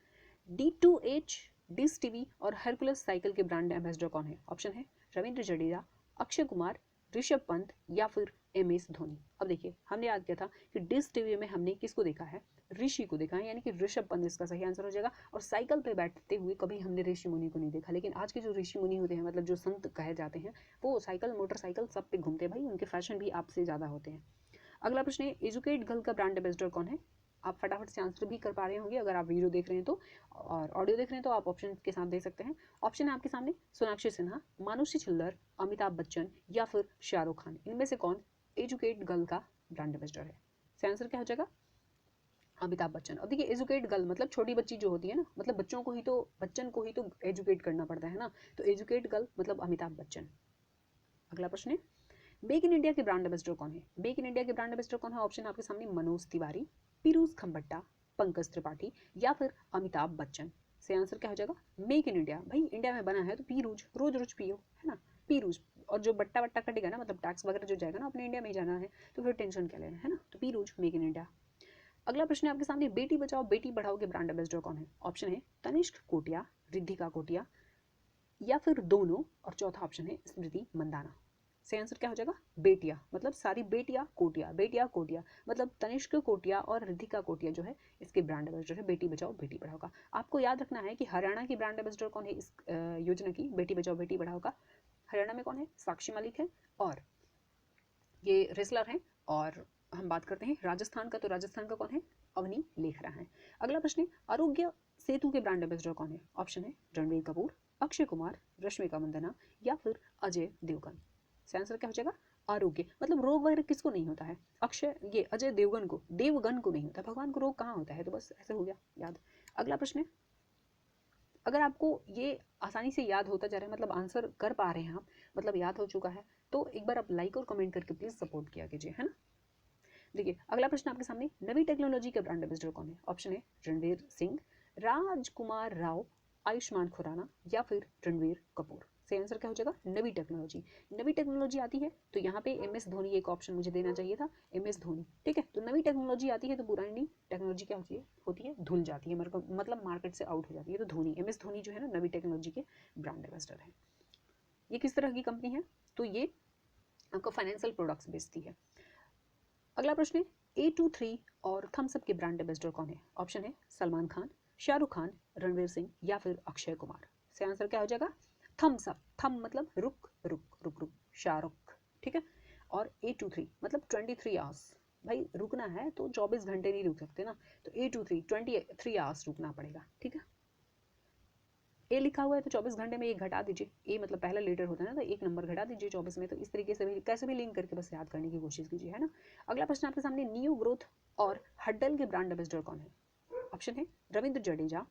[SPEAKER 1] D2H, डिश टीवी और हरकुलस साइकिल के ब्रांड एम्बेसडर कौन है? ऑप्शन है रविंद्र जडेजा, अक्षय कुमार, ऋषभ पंत या फिर एम एस धोनी। अब देखिए हमने याद किया था कि डिश टीवी में हमने किसको देखा है? ऋषि को देखा है, यानी कि ऋषभ पंत इसका सही आंसर हो जाएगा। और साइकिल पे बैठते हुए कभी हमने ऋषि मुनि को नहीं देखा, लेकिन आज के जो ऋषि मुनि होते हैं मतलब जो संत कहे जाते हैं वो साइकिल मोटरसाइकिल सब पे घूमते हैं भाई, उनके फैशन भी आपसे ज़्यादा होते हैं। अगला प्रश्न है एजुकेट गर्ल का ब्रांड एम्बेसडर कौन है? आप फटाफट से आंसर भी कर पा रहे होंगे अगर आप वीडियो देख रहे हैं तो, और ऑडियो देख रहे हैं तो आप ऑप्शन के साथ दे सकते हैं। ऑप्शन है आपके सामने सोनाक्षी सिन्हा, मानुषी छिल्लर, अमिताभ बच्चन या फिर शाहरुख खान। इनमें से कौन एजुकेट गर्ल का ब्रांड एम्बेसडर है? सही आंसर क्या हो जाएगा? अमिताभ बच्चन। अब देखिए एजुकेट गर्ल मतलब छोटी बच्ची जो होती है ना, मतलब बच्चन को ही तो एजुकेट करना पड़ता है ना, तो एजुकेट गर्ल मतलब अमिताभ बच्चन। अगला प्रश्न है मेक इन इंडिया के ब्रांड एम्बेसडर कौन है? मेक इन इंडिया के ब्रांड एम्बेसडर कौन है? ऑप्शन आपके सामने मनोज तिवारी, पीयूष खम्बट्टा, पंकज त्रिपाठी या फिर अमिताभ बच्चन। से आंसर क्या हो जाएगा? मेक इन इंडिया, भाई इंडिया में बना है तो पी रोज रोज रोज पियो, है ना, पी रोज। और जो बट्टा बट्टा कटेगा ना, मतलब टैक्स वगैरह जो जाएगा ना अपने इंडिया में ही जाना है, तो फिर टेंशन क्या लेना, है ना, तो पी रोज मेक इन इंडिया। अगला प्रश्न है आपके सामने बेटी बचाओ बेटी पढ़ाओ के ब्रांड एम्बेसडर कौन है? ऑप्शन है तनिष्क कोटिया, रिद्धिका कोटिया या फिर दोनों, और चौथा ऑप्शन है स्मृति मंदाना। सही आंसर क्या हो जाएगा? बेटिया, मतलब सारी बेटिया कोटिया मतलब तनिष्क कोटिया और रिद्धिका कोटिया जो है इसके ब्रांड एम्बेसडर है बेटी बचाओ बेटी पढ़ाओ का। आपको याद रखना है कि हरियाणा की ब्रांड एम्बेसडर कौन है इस योजना की, बेटी बचाओ बेटी पढ़ाओ का? हरियाणा में कौन है? साक्षी मलिक है और ये रेसलर हैं। और हम बात करते हैं राजस्थान का, तो राजस्थान का कौन है? अवनी लेखरा है। अगला प्रश्न है आरोग्य सेतु के ब्रांड एम्बेसडर कौन है? ऑप्शन है रणबीर कपूर, अक्षय कुमार, रश्मिका मंदाना या फिर अजय देवगन। सही आंसर क्या हो जाएगा? आरोग्य, मतलब रोग वगैरह किसको नहीं होता है? ये अजय देवगन को नहीं होता, भगवान को रोग कहाँ होता है? तो बस ऐसे हो गया याद। अगला प्रश्न है अगर आपको ये आसानी से याद होता जा रहा है, मतलब आंसर कर पा रहे हैं आप, मतलब याद हो चुका है, तो एक बार आप लाइक और कमेंट करके प्लीज सपोर्ट किया कीजिए, है ना। देखिए अगला प्रश्न आपके सामने, नवी टेक्नोलॉजी के ब्रांड एम्बेसडर कौन है? ऑप्शन है रणवीर सिंह, राजकुमार राव, आयुष्मान खुराना या फिर रणवीर कपूर। सही आंसर क्या हो जाएगा? नवी टेक्नोलॉजी। नवी टेक्नोलॉजी आती है तो यहाँ पे एम एस धोनी एक ऑप्शन मुझे देना चाहिए था, एम एस धोनी, ठीक है। तो नवी टेक्नोलॉजी आती है तो पुरानी टेक्नोलॉजी क्या होती है धुल जाती है, मतलब मार्केट से आउट हो जाती है। तो धोनी, एम एस धोनी जो है ना नवी टेक्नोलॉजी के ब्रांड एम्बेसडर है। ये किस तरह की कंपनी है? तो ये आपको फाइनेंशियल प्रोडक्ट्स बेचती है। अगला प्रश्न है, A23 और थम्स अप के ब्रांड एम्बेसडर कौन है? ऑप्शन है सलमान खान, शाहरुख खान, रणवीर सिंह या फिर अक्षय कुमार। सही आंसर क्या हो जाएगा? थम्स अप, थम मतलब रुक रुक रुक रुक, शाहरुख, ठीक है। और A23 मतलब 23 आवर्स, भाई रुकना है तो 24 घंटे नहीं रुक सकते ना, तो A23 23 आवर्स रुकना पड़ेगा, ठीक है। ए लिखा हुआ है तो 24 घंटे में एक घटा दीजिए, ए मतलब पहला लीटर होता है ना, तो एक नंबर घटा दीजिए 24 में। तो इस तरीके से भी कैसे भी लिंक करके बस याद करने की कोशिश कीजिए, है ना। अगला प्रश्न आपके सामने, न्यू ग्रोथ और हड्डल के ब्रांड एम्बेसडर कौन है? ऑप्शन है रविंद्र जडेजा,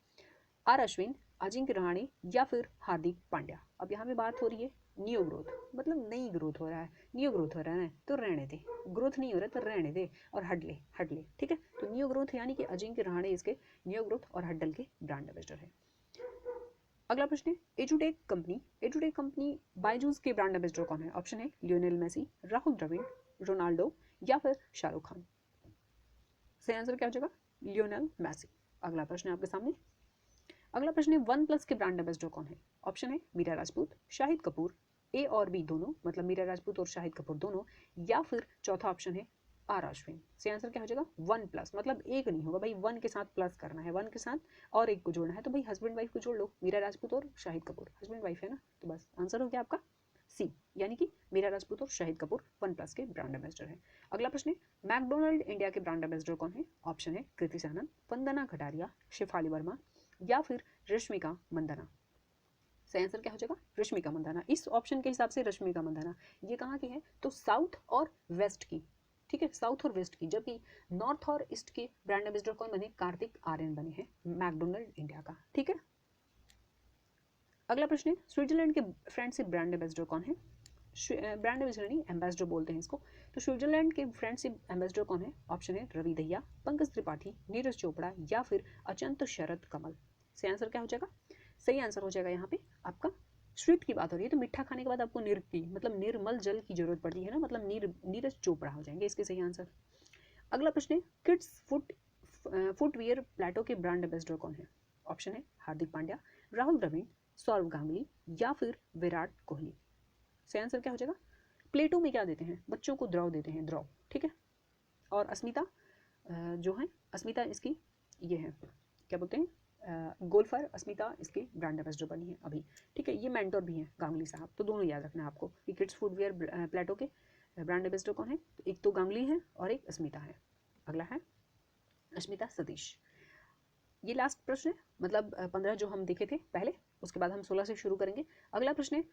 [SPEAKER 1] आर अश्विन, अजिंक्य रहाणे या फिर हार्दिक पांड्या। अब यहाँ पे बात हो रही है न्यू ग्रोथ, मतलब नई ग्रोथ हो रहा है, न्यू ग्रोथ हो रहा है तो रहने दे, ग्रोथ नहीं हो रहा तो रहने दे। और हडले हडले, ठीक है। तो न्यू ग्रोथ यानी कि अजिंक्य रहाणे इसके न्यू ग्रोथ और हड्डल के ब्रांड एम्बेसडर है। अगला प्रश्न है, एजुटेक कंपनी बायजूस के ब्रांड एम्बेसडर कौन है? ऑप्शन है Lionel Messi, Rahul Dravid, Ronaldo या फिर शाहरुख खान। सही आंसर क्या हो जाएगा? Lionel Messi. अगला प्रश्न है आपके सामने, अगला प्रश्न है, वन प्लस के ब्रांड एम्बेसडर कौन है? ऑप्शन है मीरा राजपूत, शाहिद कपूर, ए और बी दोनों, मतलब मीरा राजपूत और शाहिद कपूर दोनों, या फिर चौथा ऑप्शन है आर अश्विन। सही आंसर क्या हो जाएगा? वन प्लस, मतलब एक नहीं होगा भाई, वन के साथ प्लस करना है, वन के साथ और एक को जोड़ना है, तो भाई हस्बैंड वाइफ को जोड़ लो, मीरा राजपूत और शाहिद कपूर हस्बैंड वाइफ है ना, तो बस आंसर हो गया आपका सी, यानी कि मीरा राजपूत और शाहिद कपूर वन प्लस के ब्रांड एम्बेसडर है। अगला प्रश्न है, मैकडोनल्ड इंडिया के ब्रांड एम्बेसडर कौन है? ऑप्शन है कृति सैनन, वंदना कटारिया, शेफाली वर्मा या फिर रश्मिका मंदाना। सही आंसर क्या हो जाएगा? रश्मिका मंदाना। इस ऑप्शन के हिसाब से रश्मिका मंदाना ये कहाँ की है? तो साउथ और वेस्ट की, ठीक है, साउथ और वेस्ट की। जबकि नॉर्थ और ईस्ट के ब्रांड एम्बेसडर कौन बने? कार्तिक आर्यन बने हैं मैकडोनल्ड इंडिया का, ठीक है। अगला प्रश्न है, स्विट्जरलैंड के फ्रेंडशिप ब्रांड एम्बेसडर कौन है? ब्रांड एम्बेसडर नहीं, एम्बेसडर बोलते हैं इसको। तो स्विट्जरलैंड के फ्रेंडशिप एम्बेसडर कौन है? ऑप्शन है रवि दहिया, पंकज त्रिपाठी, नीरज चोपड़ा या फिर अचंत शरद कमल। सही आंसर क्या हो जाएगा? सही आंसर हो जाएगा यहाँ पे आपका, स्वीट की बात हो रही है तो मीठा खाने के बाद आपको की मतलब निर्मल जल की जरूरत पड़ती है ना, मतलब नीरज चोपड़ा हो जाएंगे इसके सही आंसर। अगला प्रश्न है, किड्स फुटवियर प्लेटो के ब्रांड एम्बेसडर कौन है? ऑप्शन है हार्दिक पांड्या, राहुल द्रविड़, सौरव गांगुली या फिर विराट कोहली। सही आंसर क्या हो जाएगा? प्लेटो में क्या देते हैं? बच्चों को द्रव देते हैं, द्रव, ठीक है। और अस्मिता जो है, अस्मिता इसकी ये है, क्या बोलते हैं, गोल्फर अस्मिता इसके ब्रांड एम्बेसडर बनी है अभी, ठीक है। ये मेंटोर भी हैं गांगुली साहब, तो दोनों याद रखना है आपको कि किड्स फुटवियर प्लेटो के ब्रांड एम्बेसडर कौन है? एक तो गांगुली है और एक अस्मिता है। अगला है अस्मिता सतीश। ये लास्ट प्रश्न है, मतलब 15 जो हम देखे थे पहले, उसके बाद हम 16 से शुरू करेंगे। अगला प्रश्न है,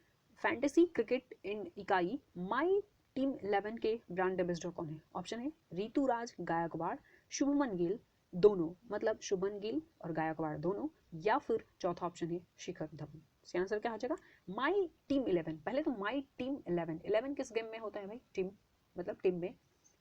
[SPEAKER 1] फैंटेसी क्रिकेट इन इकाई माई टीम 11 के ब्रांड एम्बेसडर कौन है? ऑप्शन है ऋतुराज गायकवाड़, शुभमन गिल दोनों, मतलब शुभमन गिल और गायकवाड़ दोनों, या फिर चौथा ऑप्शन है शिखर धवन। इसका आंसर क्या हो जाएगा? My team 11। पहले तो माई टीम 11, 11 किस गेम में होता है भाई? टीम मतलब टीम में,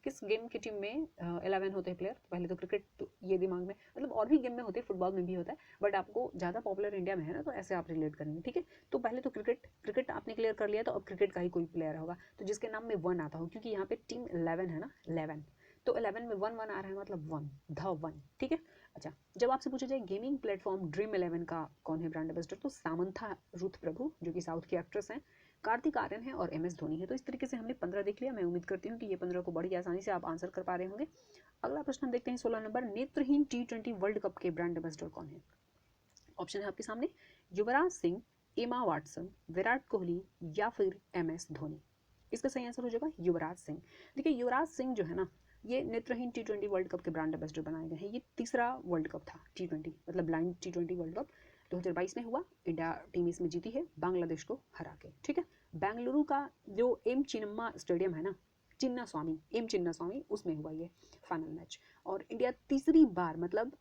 [SPEAKER 1] किस गेम की टीम में 11 होते हैं प्लेयर? पहले तो क्रिकेट, तो ये दिमाग में, मतलब और भी गेम में होते हैं, फुटबॉल में भी होता है, बट आपको ज़्यादा पॉपुलर इंडिया में है ना, तो ऐसे आप रिलेट करेंगे, ठीक है। तो पहले तो क्रिकेट आपने क्लियर कर लिया, तो अब क्रिकेट का ही कोई प्लेयर होगा तो जिसके नाम में 1 आता हो, क्योंकि यहाँ पे टीम 11 है ना, 11, तो 11 में 1 1 आ रहा है, मतलब 1 द 1, ठीक है। अच्छा, जब आपसे पूछा जाए गेमिंग प्लेटफॉर्म ड्रीम 11 का कौन है ब्रांड एम्बेसडर, तो सामंथा रुथ प्रभु जो कि साउथ की एक्ट्रेस हैं, कार्तिक आर्यन है और एम एस धोनी है। तो इस तरीके से हमने 15 देख लिया। मैं उम्मीद करती हूँ कि ये 15 को बड़ी आसानी से आप आंसर कर पा रहे होंगे। अगला प्रश्न हम देखते हैं 16 नंबर, नेत्रहीन T20 वर्ल्ड कप के ब्रांड एम्बेसडर कौन है? ऑप्शन है आपके सामने, युवराज सिंह, एमा वाटसन, विराट कोहली या फिर एम एस धोनी। इसका सही आंसर हो जाएगा युवराज सिंह। देखिए युवराज सिंह जो है ना, ये नेत्रहीन T20 वर्ल्ड कप के ब्रांड एम्बेसडर बनाए गए हैं। ये तीसरा वर्ल्ड कप था T20, मतलब ब्लाइंड T20 वर्ल्ड कप 2022 में हुआ। इंडिया टीम इसमें जीती है बांग्लादेश को हरा के, ठीक है। बेंगलुरु का जो एम चिन्नम्मा स्टेडियम है ना, एम चिन्ना स्वामी, उसमें हुआ ये फाइनल मैच। और इंडिया तीसरी बार, मतलब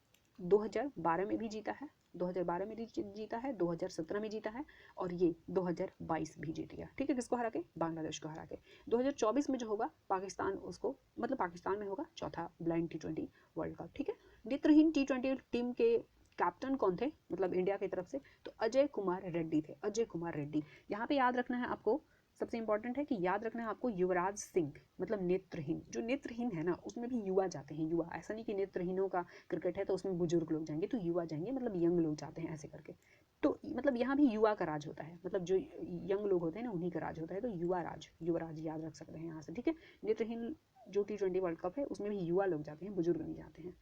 [SPEAKER 1] 2012 में भी जीता है, 2012 में जीता है, 2017 में जीता है और ये 2022 भी जीत गया। ठीक है, किसको हरा के? बांग्लादेश को हरा के। 2024 में जो होगा पाकिस्तान उसको, मतलब पाकिस्तान में होगा चौथा ब्लाइंड T20 वर्ल्ड कप। ठीक है, नेत्रहीन T20 टीम के कैप्टन कौन थे, मतलब इंडिया की तरफ से? तो अजय कुमार रेड्डी थे, अजय कुमार रेड्डी। यहाँ पे याद रखना है आपको, सबसे इंपॉर्टेंट है कि याद रखना है आपको युवराज सिंह, मतलब नेत्रहीन। जो नेत्रहीन है ना उसमें भी युवा जाते हैं, युवा। ऐसा नहीं कि नेत्रहीनों का क्रिकेट है तो उसमें बुजुर्ग लोग जाएंगे, तो युवा जाएंगे, मतलब यंग लोग जाते हैं ऐसे करके। तो मतलब यहाँ भी युवा का राज होता है, मतलब जो यंग लोग होते हैं ना उन्हीं का राज होता है, तो युवा राज, युवराज याद रख सकते हैं यहाँ से। ठीक है, नेत्रहीन जो T20 वर्ल्ड कप है उसमें भी युवा लोग जाते हैं, बुजुर्ग नहीं जाते हैं।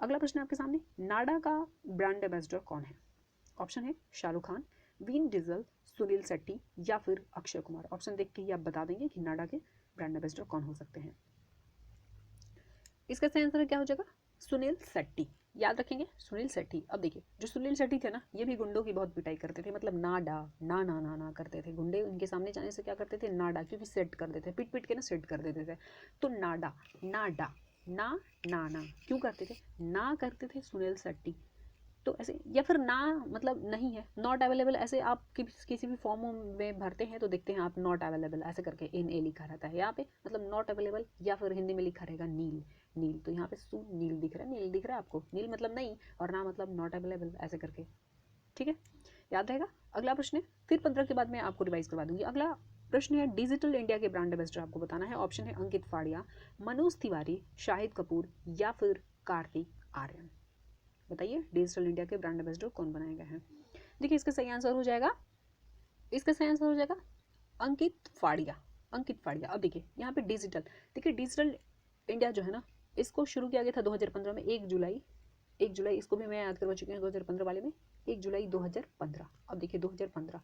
[SPEAKER 1] अगला प्रश्न आपके सामने, नाडा का ब्रांड एम्बेसडर कौन है? ऑप्शन है शाहरुख खान, वीन डीजल, सुनील शेट्टी या फिर अक्षय कुमार। ऑप्शन देख के ही आप बता देंगे कि नाडा के ब्रांड एम्बेसडर कौन हो सकते हैं। इसका सही आंसर क्या हो जाएगा? सुनील शेट्टी। याद रखेंगे, सुनील शेट्टी। अब देखिए, जो सुनील शेट्टी थे ना, ये भी गुंडों की बहुत पिटाई करते थे, मतलब नाडा ना ना ना ना करते थे गुंडे। उनके सामने जाने से क्या करते थे? नाडा, क्योंकि सेट कर देते, पीट पीट के ना सेट कर देते थे। तो नाडा, नाडा, ना ना ना क्यों करते थे? ना करते थे सुनील शेट्टी। तो ऐसे, या फिर ना मतलब नहीं है, नॉट अवेलेबल, ऐसे आप किसी भी फॉर्म में भरते हैं तो देखते हैं आप नॉट अवेलेबल ऐसे करके NA लिखा रहता है यहाँ पे, मतलब नॉट अवेलेबल। या फिर हिंदी में लिखा रहेगा नील, नील। तो यहाँ पे नील दिख रहा है, नील दिख रहा है आपको? नील मतलब नहीं और ना मतलब नॉट अवेलेबल ऐसे करके। ठीक है, याद रहेगा। अगला प्रश्न है, फिर 15 के बाद मैं आपको रिवाइज करवा दूंगी। अगला प्रश्न है, डिजिटल इंडिया के ब्रांड एम्बेसडर आपको बताना है। ऑप्शन है अंकित फाड़िया, मनोज तिवारी, शाहिद कपूर या फिर कार्तिक आर्यन। बताइए डिजिटल इंडिया के ब्रांड एम्बेसडर कौन बनाए गए हैं? देखिए इसका सही आंसर हो जाएगा, इसका सही आंसर हो जाएगा अंकित फाड़िया, अंकित फाड़िया। अब देखिए यहाँ पे डिजिटल, देखिए डिजिटल इंडिया जो है ना, इसको शुरू किया गया था 2015 में, 1 जुलाई, 1 जुलाई। इसको भी मैं याद करवा चुकी हूँ 2015 वाले में, 1 जुलाई 2015। अब देखिए 2015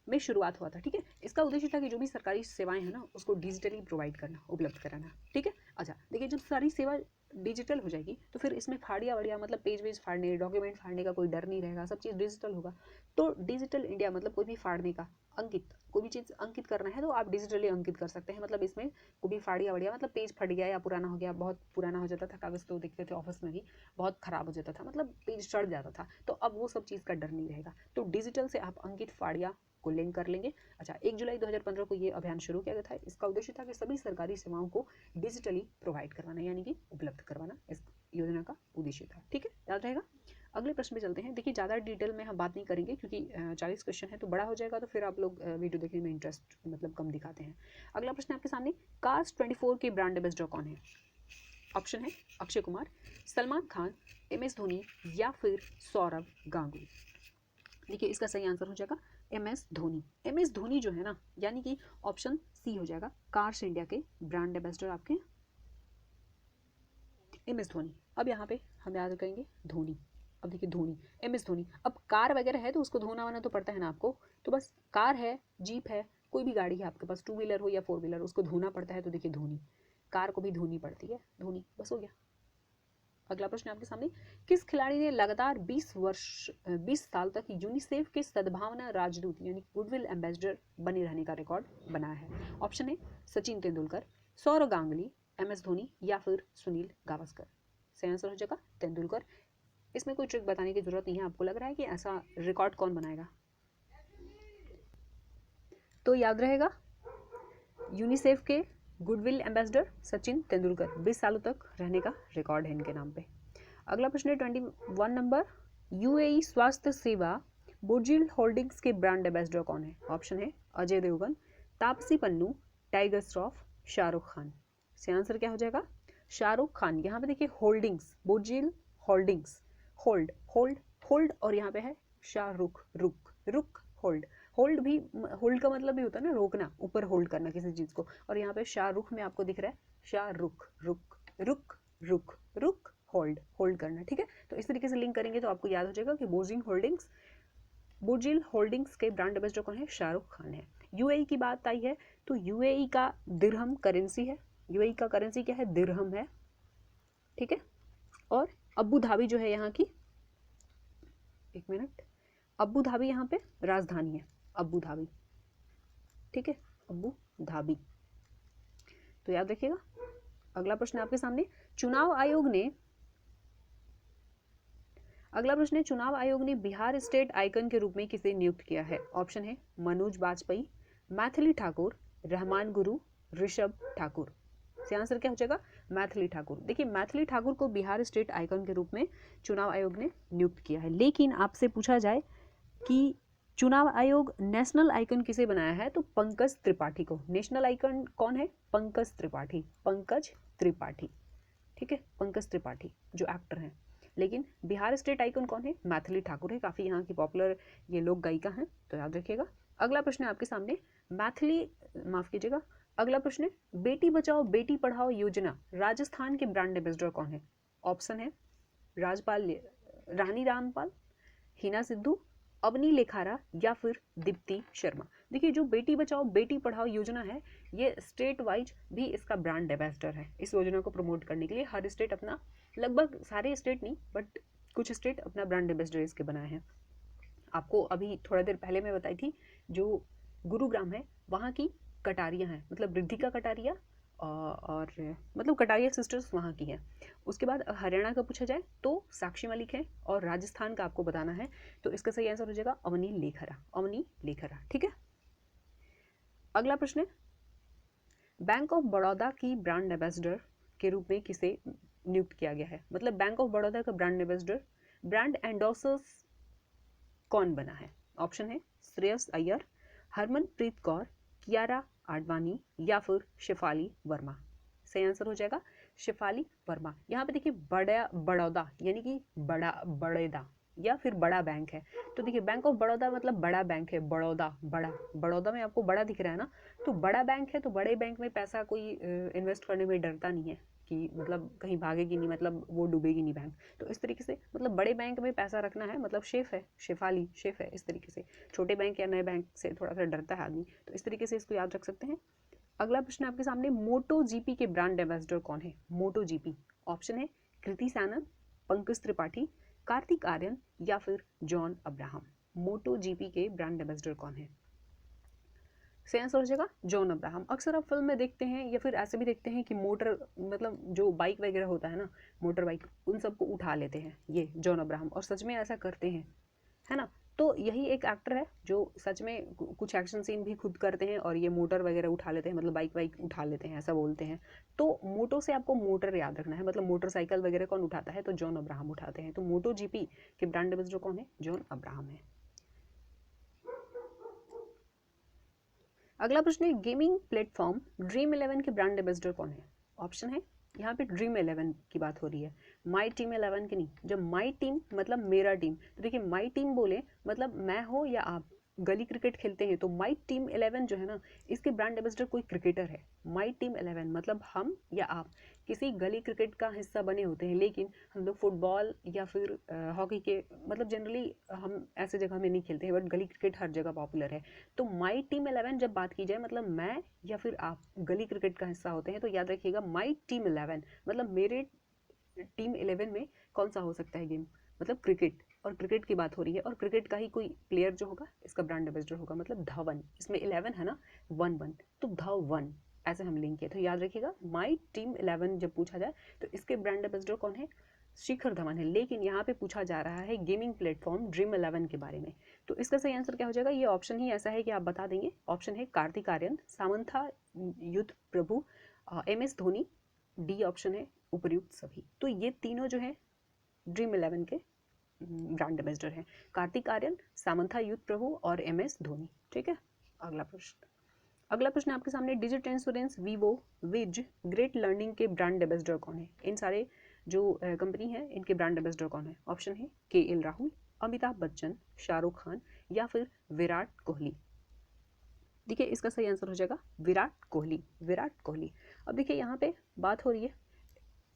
[SPEAKER 1] में शुरुआत हुआ था। ठीक है, इसका उद्देश्य था कि जो भी सरकारी सेवाएं हैं ना उसको डिजिटली प्रोवाइड करना, उपलब्ध कराना। ठीक है, अच्छा देखिए, जब सारी सेवा डिजिटल हो जाएगी तो फिर इसमें फाड़िया वड़िया, मतलब पेज वेज फाड़ने, डॉक्यूमेंट फाड़ने का कोई डर नहीं रहेगा, सब चीज़ डिजिटल होगा। तो डिजिटल इंडिया मतलब कोई भी फाड़ने का, अंकित, कोई भी चीज़ अंकित करना है तो आप डिजिटली अंकित कर सकते हैं। मतलब इसमें कोई भी फाड़िया वड़िया, मतलब पेज फट गया या पुराना हो गया, बहुत पुराना हो जाता था कागज़, तो देखते थे ऑफिस में भी बहुत खराब हो जाता था, मतलब पेज चढ़ जाता था, तो अब वो सब चीज़ का डर नहीं रहेगा। तो डिजिटल से आप अंकित फाड़िया को लिंक कर लेंगे। अच्छा, 1 जुलाई 2015 को ये अभियान शुरू किया गया था। इसका उद्देश्य था कि सभी सरकारी सेवाओं को डिजिटली प्रोवाइड करवाना, यानी कि उपलब्ध करवाना इस योजना का उद्देश्य था। ठीक है, याद रहेगा। अगले प्रश्न पे चलते हैं। देखिए ज़्यादा डिटेल में हम बात नहीं करेंगे क्योंकि 40 क्वेश्चन है तो बड़ा हो जाएगा, तो फिर आप लोग वीडियो देखने में इंटरेस्ट मतलब कम दिखाते हैं। अगला प्रश्न आपके सामने, कास्ट 24 के ब्रांड एम्बेसडर कौन है? ऑप्शन है अक्षय कुमार, सलमान खान, MS धोनी या फिर सौरव गांगुली। देखिए इसका सही आंसर हो जाएगा MS धोनी। MS धोनी जो है ना, यानी कि ऑप्शन C हो जाएगा, कार्स इंडिया के ब्रांड एम्बेसडर आपके MS धोनी। अब यहाँ पे हम याद करेंगे धोनी। अब देखिए धोनी, MS धोनी। अब कार वगैरह है तो उसको धोना वाना तो पड़ता है ना आपको, तो बस कार है, जीप है, कोई भी गाड़ी है आपके पास, 2 व्हीलर हो या 4 व्हीलर, उसको धोना पड़ता है, तो देखिए धोनी। कार को भी धोनी पड़ती है, धोनी, बस हो गया। अगला प्रश्न आपके सामने, किस खिलाड़ी ने लगातार 20 साल तक यूनिसेफ के सद्भावना राजदूत यानी गुडविल एम्बेसडर बने रहने का रिकॉर्ड बनाया है? ऑप्शन है सचिन तेंदुलकर, सौरव गांगुली, MS धोनी या फिर सुनील गावस्कर। सही आंसर हो जाएगा तेंदुलकर। इसमें कोई ट्रिक बताने की जरूरत नहीं है। आपको लग रहा है कि ऐसा रिकॉर्ड कौन बनाएगा, तो याद रहेगा यूनिसेफ के गुडविल एम्बेसडर सचिन तेंदुलकर, 20 सालों तक रहने का रिकॉर्ड है इनके नाम पे। अगला प्रश्न है 21 नंबर, UAE स्वास्थ्य सेवा बुर्जिल होल्डिंग्स के ब्रांड एम्बेसडर कौन है? ऑप्शन है अजय देवगन, तापसी पन्नू, टाइगर श्रॉफ, शाहरुख खान। से आंसर क्या हो जाएगा? शाहरुख खान। यहाँ पे देखिए holdings, Burjeel holdings, hold hold hold, और यहाँ पे है शाहरुख, रुक रुक होल्ड। होल्ड भी, होल्ड का मतलब भी होता है ना रोकना, ऊपर होल्ड करना किसी चीज को, और यहाँ पे शाहरुख में आपको दिख रहा है शाहरुख, रुक रुक रुक रुक होल्ड, होल्ड करना। ठीक है, तो इस तरीके से लिंक करेंगे तो आपको याद हो जाएगा कि बुर्जिल होल्डिंग्स के ब्रांड एम्बेसडर कौन है? शाहरुख खान है। UAE की बात आई है तो UAE का दिरहम करेंसी है, UAE का करेंसी क्या है? दिरहम है। ठीक है, और अबू धाबी जो है यहाँ की, एक मिनट, अबू धाबी यहाँ पे राजधानी है, अबू धाबी। ठीक है, अबू धाबी, तो याद रखिएगा। अगला प्रश्न आपके सामने, चुनाव आयोग ने अगला प्रश्न है, चुनाव आयोग ने बिहार स्टेट आइकन के रूप में किसे नियुक्त किया है? ऑप्शन है मनोज बाजपेयी, मैथिली ठाकुर, रहमान गुरु, ऋषभ ठाकुर। इसका आंसर क्या हो जाएगा? मैथिली ठाकुर। देखिए मैथिली ठाकुर को बिहार स्टेट आइकन के रूप में चुनाव आयोग ने नियुक्त किया है। लेकिन आपसे पूछा जाए कि चुनाव आयोग नेशनल आइकन किसे बनाया है, तो पंकज त्रिपाठी को। नेशनल आइकन कौन है? पंकज त्रिपाठी, पंकज त्रिपाठी, ठीक है, पंकज त्रिपाठी जो एक्टर हैं। लेकिन बिहार स्टेट आइकन कौन है? मैथिली ठाकुर है, काफ़ी यहाँ की पॉपुलर ये लोक गायिका हैं, तो याद रखिएगा। अगला प्रश्न है आपके सामने, मैथिली, माफ कीजिएगा, अगला प्रश्न है, बेटी बचाओ बेटी पढ़ाओ योजना राजस्थान के ब्रांड एम्बेसडर कौन है? ऑप्शन है राजपाल, रानी रामपाल, हिना सिद्धू, अवनी लेखारा या फिर दीप्ति शर्मा। देखिए जो बेटी बचाओ बेटी पढ़ाओ योजना है, ये स्टेट वाइज भी इसका ब्रांड एम्बेसडर है। इस योजना को प्रमोट करने के लिए हर स्टेट अपना, लगभग सारे स्टेट नहीं बट कुछ स्टेट अपना ब्रांड एम्बेसडर इसके बनाए हैं। आपको अभी थोड़ा देर पहले मैं बताई थी, जो गुरुग्राम है वहाँ की कटारियाँ हैं, मतलब रिद्धिका कटारिया और मतलब कटारिया सिस्टर्स वहाँ की हैं। उसके बाद हरियाणा का पूछा जाए तो साक्षी मलिक है, और राजस्थान का आपको बताना है तो इसका सही आंसर हो जाएगा अवनी लेखरा, अवनी लेखरा, ठीक है। अगला प्रश्न है, बैंक ऑफ बड़ौदा की ब्रांड एम्बेसडर के रूप में किसे नियुक्त किया गया है? मतलब बैंक ऑफ बड़ौदा का ब्रांड एम्बेसडर, ब्रांड एंडोर्सर्स कौन बना है? ऑप्शन है श्रेयस अय्यर, हरमनप्रीत कौर, कियारा आडवाणी या फिर शेफाली वर्मा। सही आंसर हो जाएगा शेफाली वर्मा। यहाँ पे देखिए बड़ा बड़ौदा यानी कि बड़ा बड़ौदा या फिर बड़ा बैंक है, तो देखिए बैंक ऑफ बड़ौदा मतलब बड़ा बैंक है, बड़ौदा, बड़ा, बड़ौदा में आपको बड़ा दिख रहा है ना, तो बड़ा बैंक है, तो बड़े बैंक में पैसा कोई इन्वेस्ट करने में डरता नहीं है कि मतलब कहीं भागेगी नहीं, मतलब वो डूबेगी नहीं बैंक। तो इस तरीके से मतलब बड़े बैंक में पैसा रखना है, मतलब शेफ है, शेफाली शेफ है, इस तरीके से। छोटे बैंक या नए बैंक से थोड़ा सा डरता है आदमी, तो इस तरीके से इसको याद रख सकते हैं। अगला प्रश्न आपके सामने, मोटो जीपी के ब्रांड एम्बेसडर कौन है? मोटो जीपी, ऑप्शन है कृति सैनन, पंकज त्रिपाठी, कार्तिक आर्यन या फिर जॉन अब्राहम। मोटो जीपी के ब्रांड एम्बेसडर कौन है? सही आंसर हो जाएगा जॉन अब्राहम। अक्सर आप फिल्म में देखते हैं या फिर ऐसे भी देखते हैं कि मोटर, मतलब जो बाइक वगैरह होता है ना, मोटर बाइक, उन सबको उठा लेते हैं ये जॉन अब्राहम, और सच में ऐसा करते हैं, है ना। तो यही एक एक्टर है जो सच में कुछ एक्शन सीन भी खुद करते हैं और ये मोटर वगैरह उठा लेते हैं, मतलब बाइक वाइक उठा लेते हैं, ऐसा बोलते हैं। तो मोटो से आपको मोटर याद रखना है, मतलब मोटरसाइकिल वगैरह कौन उठाता है? तो जॉन अब्राहम उठाते हैं। तो मोटो जीपी के ब्रांड एम्बेसडर कौन है? जॉन अब्राहम है। अगला प्रश्न है, गेमिंग प्लेटफॉर्म ड्रीम 11 के ब्रांड एम्बेसडर कौन है? ऑप्शन है, यहाँ पे ड्रीम 11 की बात हो रही है, माई टीम 11 की नहीं। जब माई टीम मतलब मेरा टीम, तो देखिए माई टीम बोले मतलब मैं हो या आप, गली क्रिकेट खेलते हैं, तो माई टीम 11 जो है ना, इसके ब्रांड एम्बेसडर कोई क्रिकेटर है। माई टीम 11 मतलब हम या आप किसी गली क्रिकेट का हिस्सा बने होते हैं, लेकिन हम लोग फुटबॉल या फिर हॉकी के, मतलब जनरली हम ऐसे जगह में नहीं खेलते हैं, बट गली क्रिकेट हर जगह पॉपुलर है। तो माई टीम 11 जब बात की जाए, मतलब मैं या फिर आप गली क्रिकेट का हिस्सा होते हैं, तो याद रखिएगा माई टीम 11 मतलब मेरे टीम 11 में कौन सा हो सकता है गेम, मतलब क्रिकेट, और क्रिकेट की बात हो रही है, और क्रिकेट का ही कोई प्लेयर जो होगा इसका ब्रांड एम्बेसडर होगा, मतलब धवन, इसमें 11 है ना, 1 तो धवन ऐसे हम लिंक किए। तो याद रखिएगा माई टीम 11 जब पूछा जाए तो इसके ब्रांड एम्बेसडर कौन है? शिखर धवन है। लेकिन यहाँ पे पूछा जा रहा है गेमिंग प्लेटफॉर्म ड्रीम 11 के बारे में, तो इसका सही आंसर क्या हो जाएगा? ये ऑप्शन ही ऐसा है कि आप बता देंगे। ऑप्शन है कार्तिक आर्यन, सामंथा युद्ध प्रभु, MS धोनी, डी ऑप्शन है उपर्युक्त सभी। तो ये तीनों जो है ड्रीम 11 के ब्रांड एम्बेसडर हैं, कार्तिक आर्यन, सामंथा युद्ध प्रभु और MS धोनी, ठीक है। अगला प्रश्न आपके सामने, डिजिट इंश्योरेंस, वीवो, विज, ग्रेट लर्निंग के ब्रांड एम्बेसडर कौन है? इन सारे जो कंपनी है इनके ब्रांड एम्बेसडर कौन है? ऑप्शन है KL राहुल, अमिताभ बच्चन, शाहरुख खान या फिर विराट कोहली। देखिए इसका सही आंसर हो जाएगा विराट कोहली, विराट कोहली। अब देखिए यहाँ पे बात हो रही है,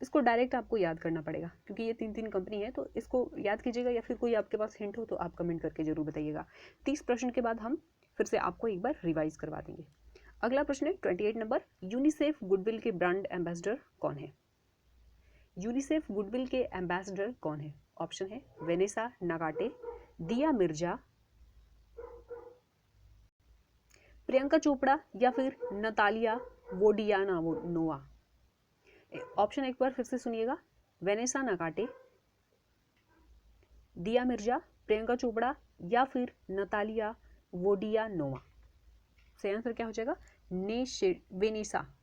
[SPEAKER 1] इसको डायरेक्ट आपको याद करना पड़ेगा क्योंकि ये 3 कंपनी है, तो इसको याद कीजिएगा, या फिर कोई आपके पास हिंट हो तो आप कमेंट करके जरूर बताइएगा। 30 प्रश्न के बाद हम फिर से आपको एक बार रिवाइज करवा देंगे। अगला प्रश्न है 28 नंबर, यूनिसेफ गुडविल के ब्रांड एम्बेसडर कौन है? यूनिसेफ गुडविल के एम्बेसडर कौन है? ऑप्शन है वेनेसा नागाटे, दिया मिर्जा, प्रियंका चोपड़ा या फिर नतालिया वोडियानोवा। ऑप्शन एक बार फिर से सुनिएगा, वेनेसा नागाटे, दिया मिर्जा, प्रियंका चोपड़ा या फिर नतालिया वोडियानोवा। सही आंसर क्या हो जाएगा?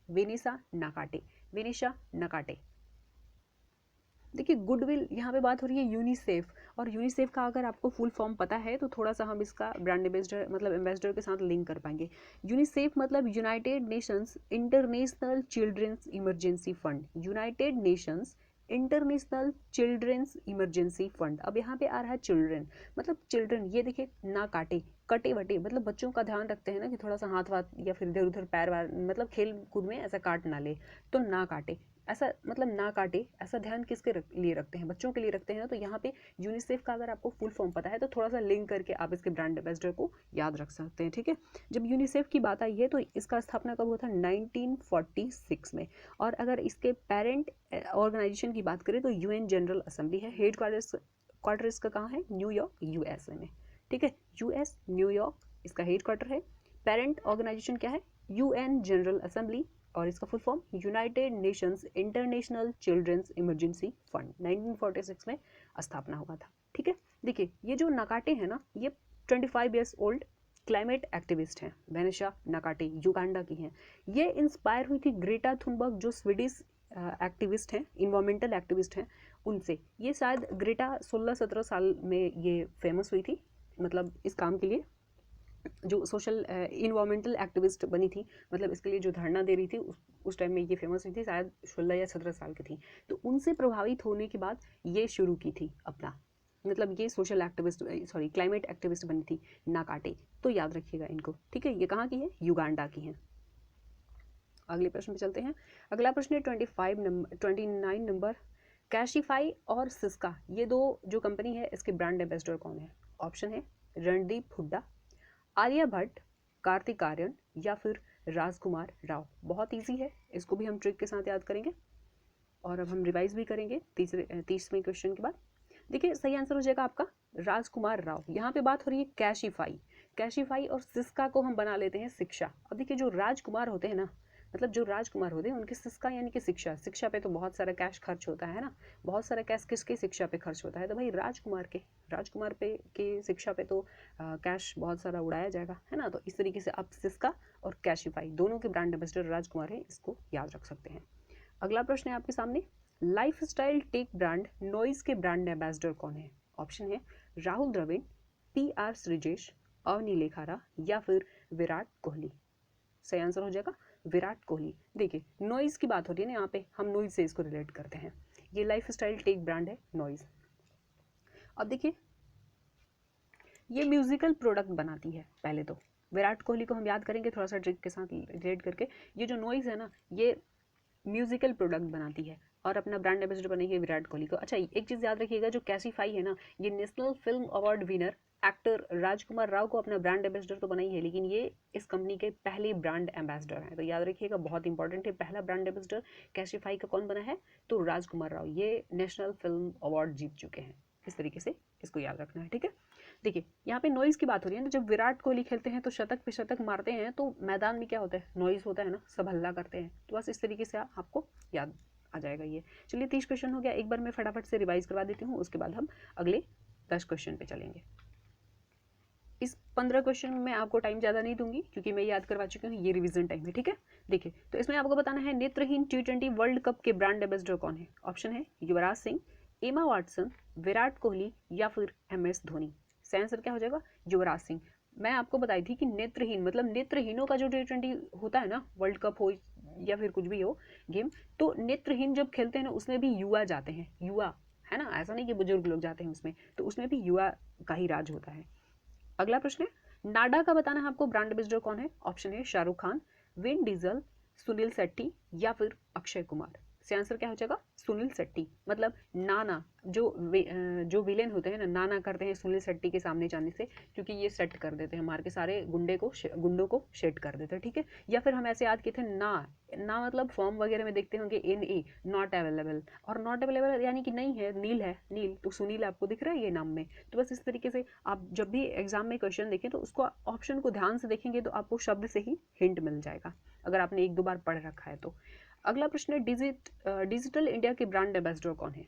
[SPEAKER 1] वेनिसा नाकाटे, वेनिशा नाकाटे। देखिए गुडविल, यहाँ पे बात हो रही है यूनिसेफ, और यूनिसेफ का अगर आपको फुल फॉर्म पता है तो थोड़ा सा हम इसका ब्रांड एम्बेसडर मतलब एम्बेसडर के साथ लिंक कर पाएंगे। यूनिसेफ मतलब United Nations international children's emergency Fund, United Nations international children's emergency Fund. अब यहाँ पे आ रहा है चिल्ड्रन, मतलब चिल्ड्रन, ये देखिए ना काटे, कटे वटे, मतलब बच्चों का ध्यान रखते हैं ना कि थोड़ा सा हाथ वाथ या फिर इधर उधर पैर वार, मतलब खेल कूद में ऐसा काट ना ले, तो ना काटे, ऐसा मतलब ना काटे, ऐसा ध्यान किसके लिए रखते हैं? बच्चों के लिए रखते हैं ना। तो यहाँ पे यूनिसेफ का अगर आपको फुल फॉर्म पता है तो थोड़ा सा लिंक करके आप इसके ब्रांड एम्बेसडर को याद रख सकते हैं, ठीक है। जब यूनिसेफ की बात आई है तो इसका स्थापना कब हुआ था? 1946 में। और अगर इसके पेरेंट ऑर्गेनाइजेशन की बात करें तो यूएन जनरल असेंबली है। हेड क्वार्टर इसका कहाँ है? न्यूयॉर्क, यूएसए में, ठीक है। यूएस न्यूयॉर्क इसका हेड क्वार्टर है। पेरेंट ऑर्गेनाइजेशन क्या है? यूएन जनरल असेंबली, और इसका full form united Nations international children's emergency fund. 1946 में स्थापना हुआ था, ठीक है। देखिए ये जो नाकाटे हैं ना, ये 25 ईयर्स ओल्ड क्लाइमेट एक्टिविस्ट हैं। वेनिशा नाकाटे युगांडा की हैं। ये इंस्पायर हुई थी ग्रेटा थुनबर्ग, जो स्वीडिश एक्टिविस्ट हैं, इन्वायरमेंटल एक्टिविस्ट हैं, उनसे। ये शायद ग्रेटा 16-17 साल में ये फेमस हुई थी, मतलब इस काम के लिए, जो सोशल इन्वायरमेंटल एक्टिविस्ट बनी थी, मतलब इसके लिए जो धरना दे रही थी, उस टाइम में ये फेमस हुई थी, शायद 16 या 17 साल की थी। तो उनसे प्रभावित होने के बाद ये शुरू की थी अपना, मतलब ये social activist, sorry climate activist बनी थी नाकाटे। तो याद रखिएगा इनको, ठीक है। ये कहाँ की है? युगांडा की है। अगले प्रश्न पे चलते हैं। अगला प्रश्न है 29 नंबर। कैशिफाई और सिस्का, ये दो जो कंपनी है, इसके ब्रांड एम्बेसडर कौन है? ऑप्शन है रणदीप हुड्डा, आलिया भट्ट, कार्तिक आर्यन या फिर राजकुमार राव। बहुत इजी है, इसको भी हम ट्रिक के साथ याद करेंगे और अब हम रिवाइज भी करेंगे 30वें क्वेश्चन के बाद। देखिए सही आंसर हो जाएगा आपका राजकुमार राव। यहाँ पे बात हो रही है कैशिफाई और सिस्का को हम बना लेते हैं शिक्षा। अब देखिए जो राजकुमार होते हैं ना, मतलब जो राजकुमार होते हैं उनकी सिस्का यानी कि शिक्षा पे तो बहुत सारा कैश खर्च होता है ना। बहुत सारा कैश किसके शिक्षा पे खर्च होता है? तो भाई राजकुमार पे की शिक्षा पे तो कैश बहुत सारा उड़ाया जाएगा, है ना। तो इस तरीके से आप सिस्का और कैशिफाई दोनों के ब्रांड एम्बेसडर राजकुमार है, इसको याद रख सकते हैं। अगला प्रश्न है आपके सामने, लाइफस्टाइल टेक ब्रांड नॉइज के ब्रांड एम्बेसडर कौन है? ऑप्शन है राहुल द्रविड़, PR श्रीजेश, अवनी लेखारा या फिर विराट कोहली। सही आंसर हो जाएगा विराट कोहली। देखिए नॉइज की बात हो रही है ना, यहाँ पे हम नॉइज से इसको रिलेट करते हैं। ये लाइफस्टाइल टेक ब्रांड है नॉइज। अब देखिए ये म्यूजिकल प्रोडक्ट बनाती है। पहले तो विराट कोहली को हम याद करेंगे थोड़ा सा ट्रिक के साथ रिलेट करके। ये जो नॉइज है ना, ये म्यूजिकल प्रोडक्ट बनाती है और अपना ब्रांड एम्बेसडर बनेगी विराट कोहली को। अच्छा एक चीज़ याद रखिएगा, जो कैशिफाई है ना, ये national film award winner actor Rajkummar Rao को अपना ब्रांड एम्बेसडर तो बनाई है, लेकिन ये इस कंपनी के पहले ब्रांड एम्बेसडर हैं। तो याद रखिएगा, बहुत इंपॉर्टेंट है। पहला ब्रांड एम्बेसडर कैशिफाई का कौन बना है? तो राजकुमार राव। ये नेशनल फिल्म अवार्ड जीत चुके हैं। इस तरीके से इसको याद रखना है, ठीक है। देखिए यहाँ पे नॉइज की बात हो रही है ना, जब विराट कोहली खेलते हैं तो शतक पे शतक मारते हैं तो मैदान में क्या होता है? नॉइज होता है ना, सब हल्ला करते हैं। तो बस इस तरीके से आपको याद आ जाएगा ये। चलिए 30 क्वेश्चन हो गया, एक बार मैं फटाफट से रिवाइज करवा देती हूँ, उसके बाद हम अगले 10 क्वेश्चन पे चलेंगे। इस 15 क्वेश्चन में आपको टाइम ज़्यादा नहीं दूंगी क्योंकि मैं याद करवा चुकी हूँ, ये रिवीजन टाइम है, ठीक है। देखिए तो इसमें आपको बताना है नेत्रहीन T20 वर्ल्ड कप के ब्रांड एम्बेसडर कौन है? ऑप्शन है युवराज सिंह, एमा वाटसन, विराट कोहली या फिर MS धोनी। सही आंसर क्या हो जाएगा? युवराज सिंह। मैं आपको बताई थी कि नेत्रहीन मतलब नेत्रहीनों का जो T20 होता है ना, वर्ल्ड कप हो या फिर कुछ भी हो गेम, तो नेत्रहीन जब खेलते हैं ना उसमें भी युवा जाते हैं, युवा, है ना। ऐसा नहीं कि बुजुर्ग लोग जाते हैं उसमें, तो उसमें भी युवा का ही राज होता है। अगला प्रश्न है नाडा का बताना है आपको ब्रांड एम्बेसडर कौन है? ऑप्शन है शाहरुख खान, विन डीजल, सुनील शेट्टी या फिर अक्षय कुमार। सही आंसर क्या हो जाएगा? सुनील शेट्टी। मतलब नाना जो विलेन होते हैं ना, नाना करते हैं सुनील शेट्टी के सामने जाने से, क्योंकि ये सेट कर देते हैं, मार के सारे गुंडों को सेट कर देते हैं, ठीक है। या फिर हम ऐसे याद किए थे ना मतलब फॉर्म वगैरह में देखते होंगे NA, नॉट अवेलेबल, और नॉट अवेलेबल यानी कि नहीं है, नील है, नील, तो सुनील आपको दिख रहा है ये नाम में। तो बस इस तरीके से आप जब भी एग्जाम में क्वेश्चन देखें तो उसको ऑप्शन को ध्यान से देखेंगे तो आपको शब्द से ही हिंट मिल जाएगा, अगर आपने 1-2 बार पढ़ रखा है तो। अगला प्रश्न है डिजिटल इंडिया के ब्रांड एम्बेसडर कौन है?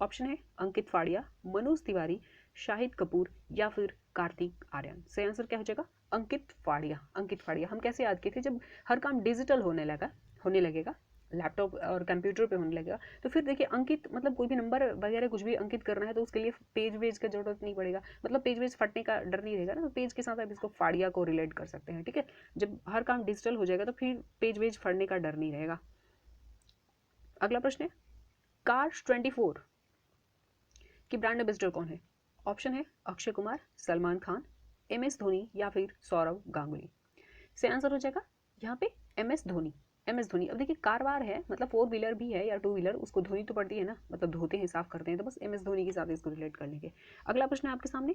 [SPEAKER 1] ऑप्शन है अंकित फाड़िया, मनोज तिवारी, शाहिद कपूर या फिर कार्तिक आर्यन। सही आंसर क्या हो जाएगा? अंकित फाड़िया। अंकित फाड़िया हम कैसे याद किए थे? जब हर काम डिजिटल होने लगेगा, लैपटॉप और कंप्यूटर पे होने लगेगा, तो फिर देखिए अंकित मतलब कोई भी नंबर वगैरह कुछ भी अंकित करना है तो उसके लिए पेज वेज का जरूरत नहीं पड़ेगा, मतलब पेज वेज फटने का डर नहीं रहेगा ना, तो पेज के साथ आप इसको फाड़िया को रिलेट कर सकते हैं। ठीक है, जब हर काम डिजिटल हो जाएगा तो फिर पेज वेज फटने का डर नहीं रहेगा। अगला प्रश्न है कार्स 24 की ब्रांड एम्बेसडर कौन है? ऑप्शन है अक्षय कुमार, सलमान खान, MS धोनी या फिर सौरव गांगुली। सही आंसर हो जाएगा यहाँ पे MS धोनी। MS धोनी। अब देखिए कार वार है, मतलब 4 व्हीलर भी है या 2 व्हीलर, उसको धोनी तो पड़ती है ना, मतलब धोते हैं, साफ करते हैं, तो बस MS धोनी के साथ इसको रिलेट कर लेंगे। अगला प्रश्न है आपके सामने,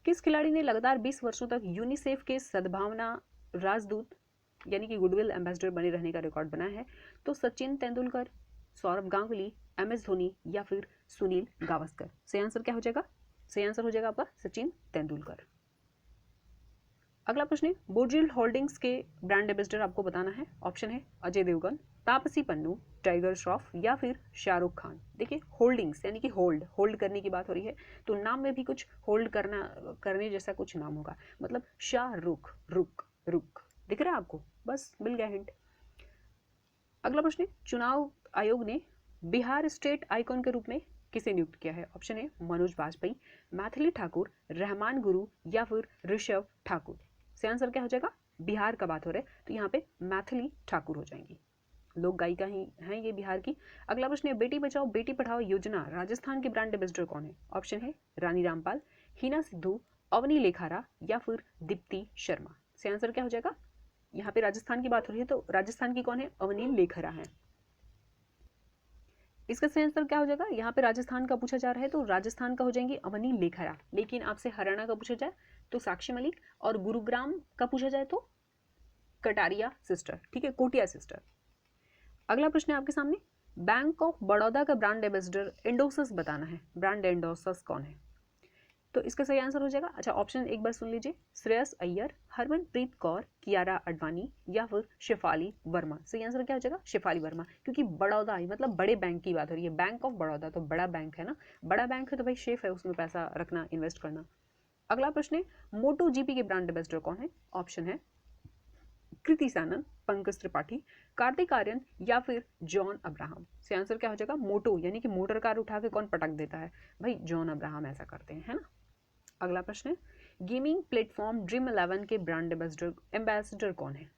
[SPEAKER 1] किस खिलाड़ी ने लगातार 20 वर्षों तक यूनिसेफ के सद्भावना राजदूत यानी कि गुडविल एम्बेसडर बने रहने का रिकॉर्ड बनाया है? तो सचिन तेंदुलकर, सौरव गांगुली, MS धोनी या फिर सुनील गावस्कर। सही आंसर क्या हो जाएगा? सही आंसर हो जाएगा आपका सचिन तेंदुलकर। अगला प्रश्न है बोर्जिल होल्डिंग्स के ब्रांड एम्बेसडर आपको बताना है। ऑप्शन है अजय देवगन, तापसी पन्नू, टाइगर श्रॉफ या फिर शाहरुख खान। देखिए होल्डिंग्स यानी कि होल्ड करने की बात हो रही है, तो नाम में भी कुछ होल्ड करने जैसा कुछ नाम होगा, मतलब शाहरुख, रुक दिख रहा है आपको? बस मिल गया हिंट। अगला प्रश्न है चुनाव आयोग ने बिहार स्टेट आइकॉन के रूप में किसे नियुक्त किया है? ऑप्शन है मनोज बाजपेयी, मैथिली ठाकुर, रहमान गुरु या फिर ऋषभ ठाकुर। सही आंसर क्या हो जाएगा? बिहार का बात हो रहा है तो यहाँ पे मैथिली ठाकुर हो जाएंगी, लोक गायिका ही हैं ये बिहार की। अगला प्रश्न है बेटी बचाओ बेटी पढ़ाओ योजना राजस्थान के ब्रांड एम्बेसडर कौन है? ऑप्शन है रानी रामपाल, हिना सिद्धू, अवनी लेखारा या फिर दीप्ति शर्मा। सही आंसर क्या हो जाएगा? यहाँ पे राजस्थान की बात हो रही है तो राजस्थान की कौन है? अवनी लेखरा है। इसका सही आंसर क्या हो जाएगा? यहाँ पे राजस्थान का पूछा जा रहा है तो राजस्थान का हो जाएंगे अवनी लेखरा, लेकिन आपसे हरियाणा का पूछा जाए तो साक्षी मलिक, और गुरुग्राम का पूछा जाए तो कटारिया सिस्टर। ठीक है, कोटिया सिस्टर। अगला प्रश्न है आपके सामने, बैंक ऑफ बड़ौदा का ब्रांड एम्बेसडर एंडोसस बताना है। ब्रांड एंडोसस कौन है? तो इसका सही आंसर हो जाएगा, अच्छा ऑप्शन एक बार सुन लीजिए, श्रेयस अय्यर, हरमनप्रीत कौर, कियारा अडवाणी या फिर शेफाली वर्मा। सही आंसर क्या हो जाएगा? शेफाली वर्मा, क्योंकि बड़ौदा मतलब बड़े बैंक की बात हो रही है, बैंक ऑफ बड़ौदा तो बड़ा बैंक है ना, बड़ा बैंक है तो भाई शेफ है, उसमें पैसा रखना, इन्वेस्ट करना। अगला प्रश्न है मोटो जीपी के ब्रांड एम्बेसडर कौन है? ऑप्शन है कृति सानन, पंकज त्रिपाठी, कार्तिक आर्यन या फिर जॉन अब्राहम। से आंसर क्या हो जाएगा? मोटो यानी कि मोटर कार उठा के कौन पटक देता है? भाई जॉन अब्राहम ऐसा करते हैं, है ना। अगला प्रश्न है गेमिंग प्लेटफॉर्म ड्रीम 11 के ब्रांड एम्बेसडर कौन है?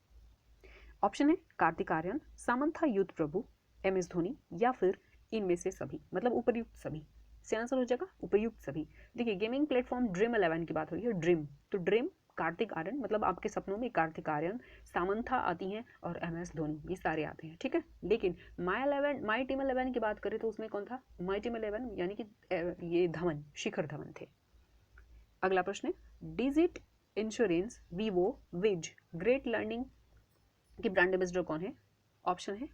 [SPEAKER 1] ऑप्शन है कार्तिक आर्यन, सामंथा यूथ प्रभु, MS धोनी या फिर इनमें से सभी, मतलब उपयुक्त सभी। से आंसर हो जाएगा उपयुक्त सभी। देखिए गेमिंग प्लेटफॉर्म ड्रीम 11 की बात हो रही है, ड्रीम तो ड्रीम कार्तिक आर्यन, मतलब आपके सपनों में कार्तिक आर्यन, सामंथा आती हैं और MS धोनी, ये सारे आते हैं। ठीक है, लेकिन माई टीम 11 की बात करें तो उसमें कौन था? माई टीम 11 यानी कि ये धवन, शिखर धवन थे। अगला प्रश्न है डिजिट इंश्योरेंस, वीवो, विज, ग्रेट लर्निंग की ब्रांड एम्बेसडर कौन है? ऑप्शन है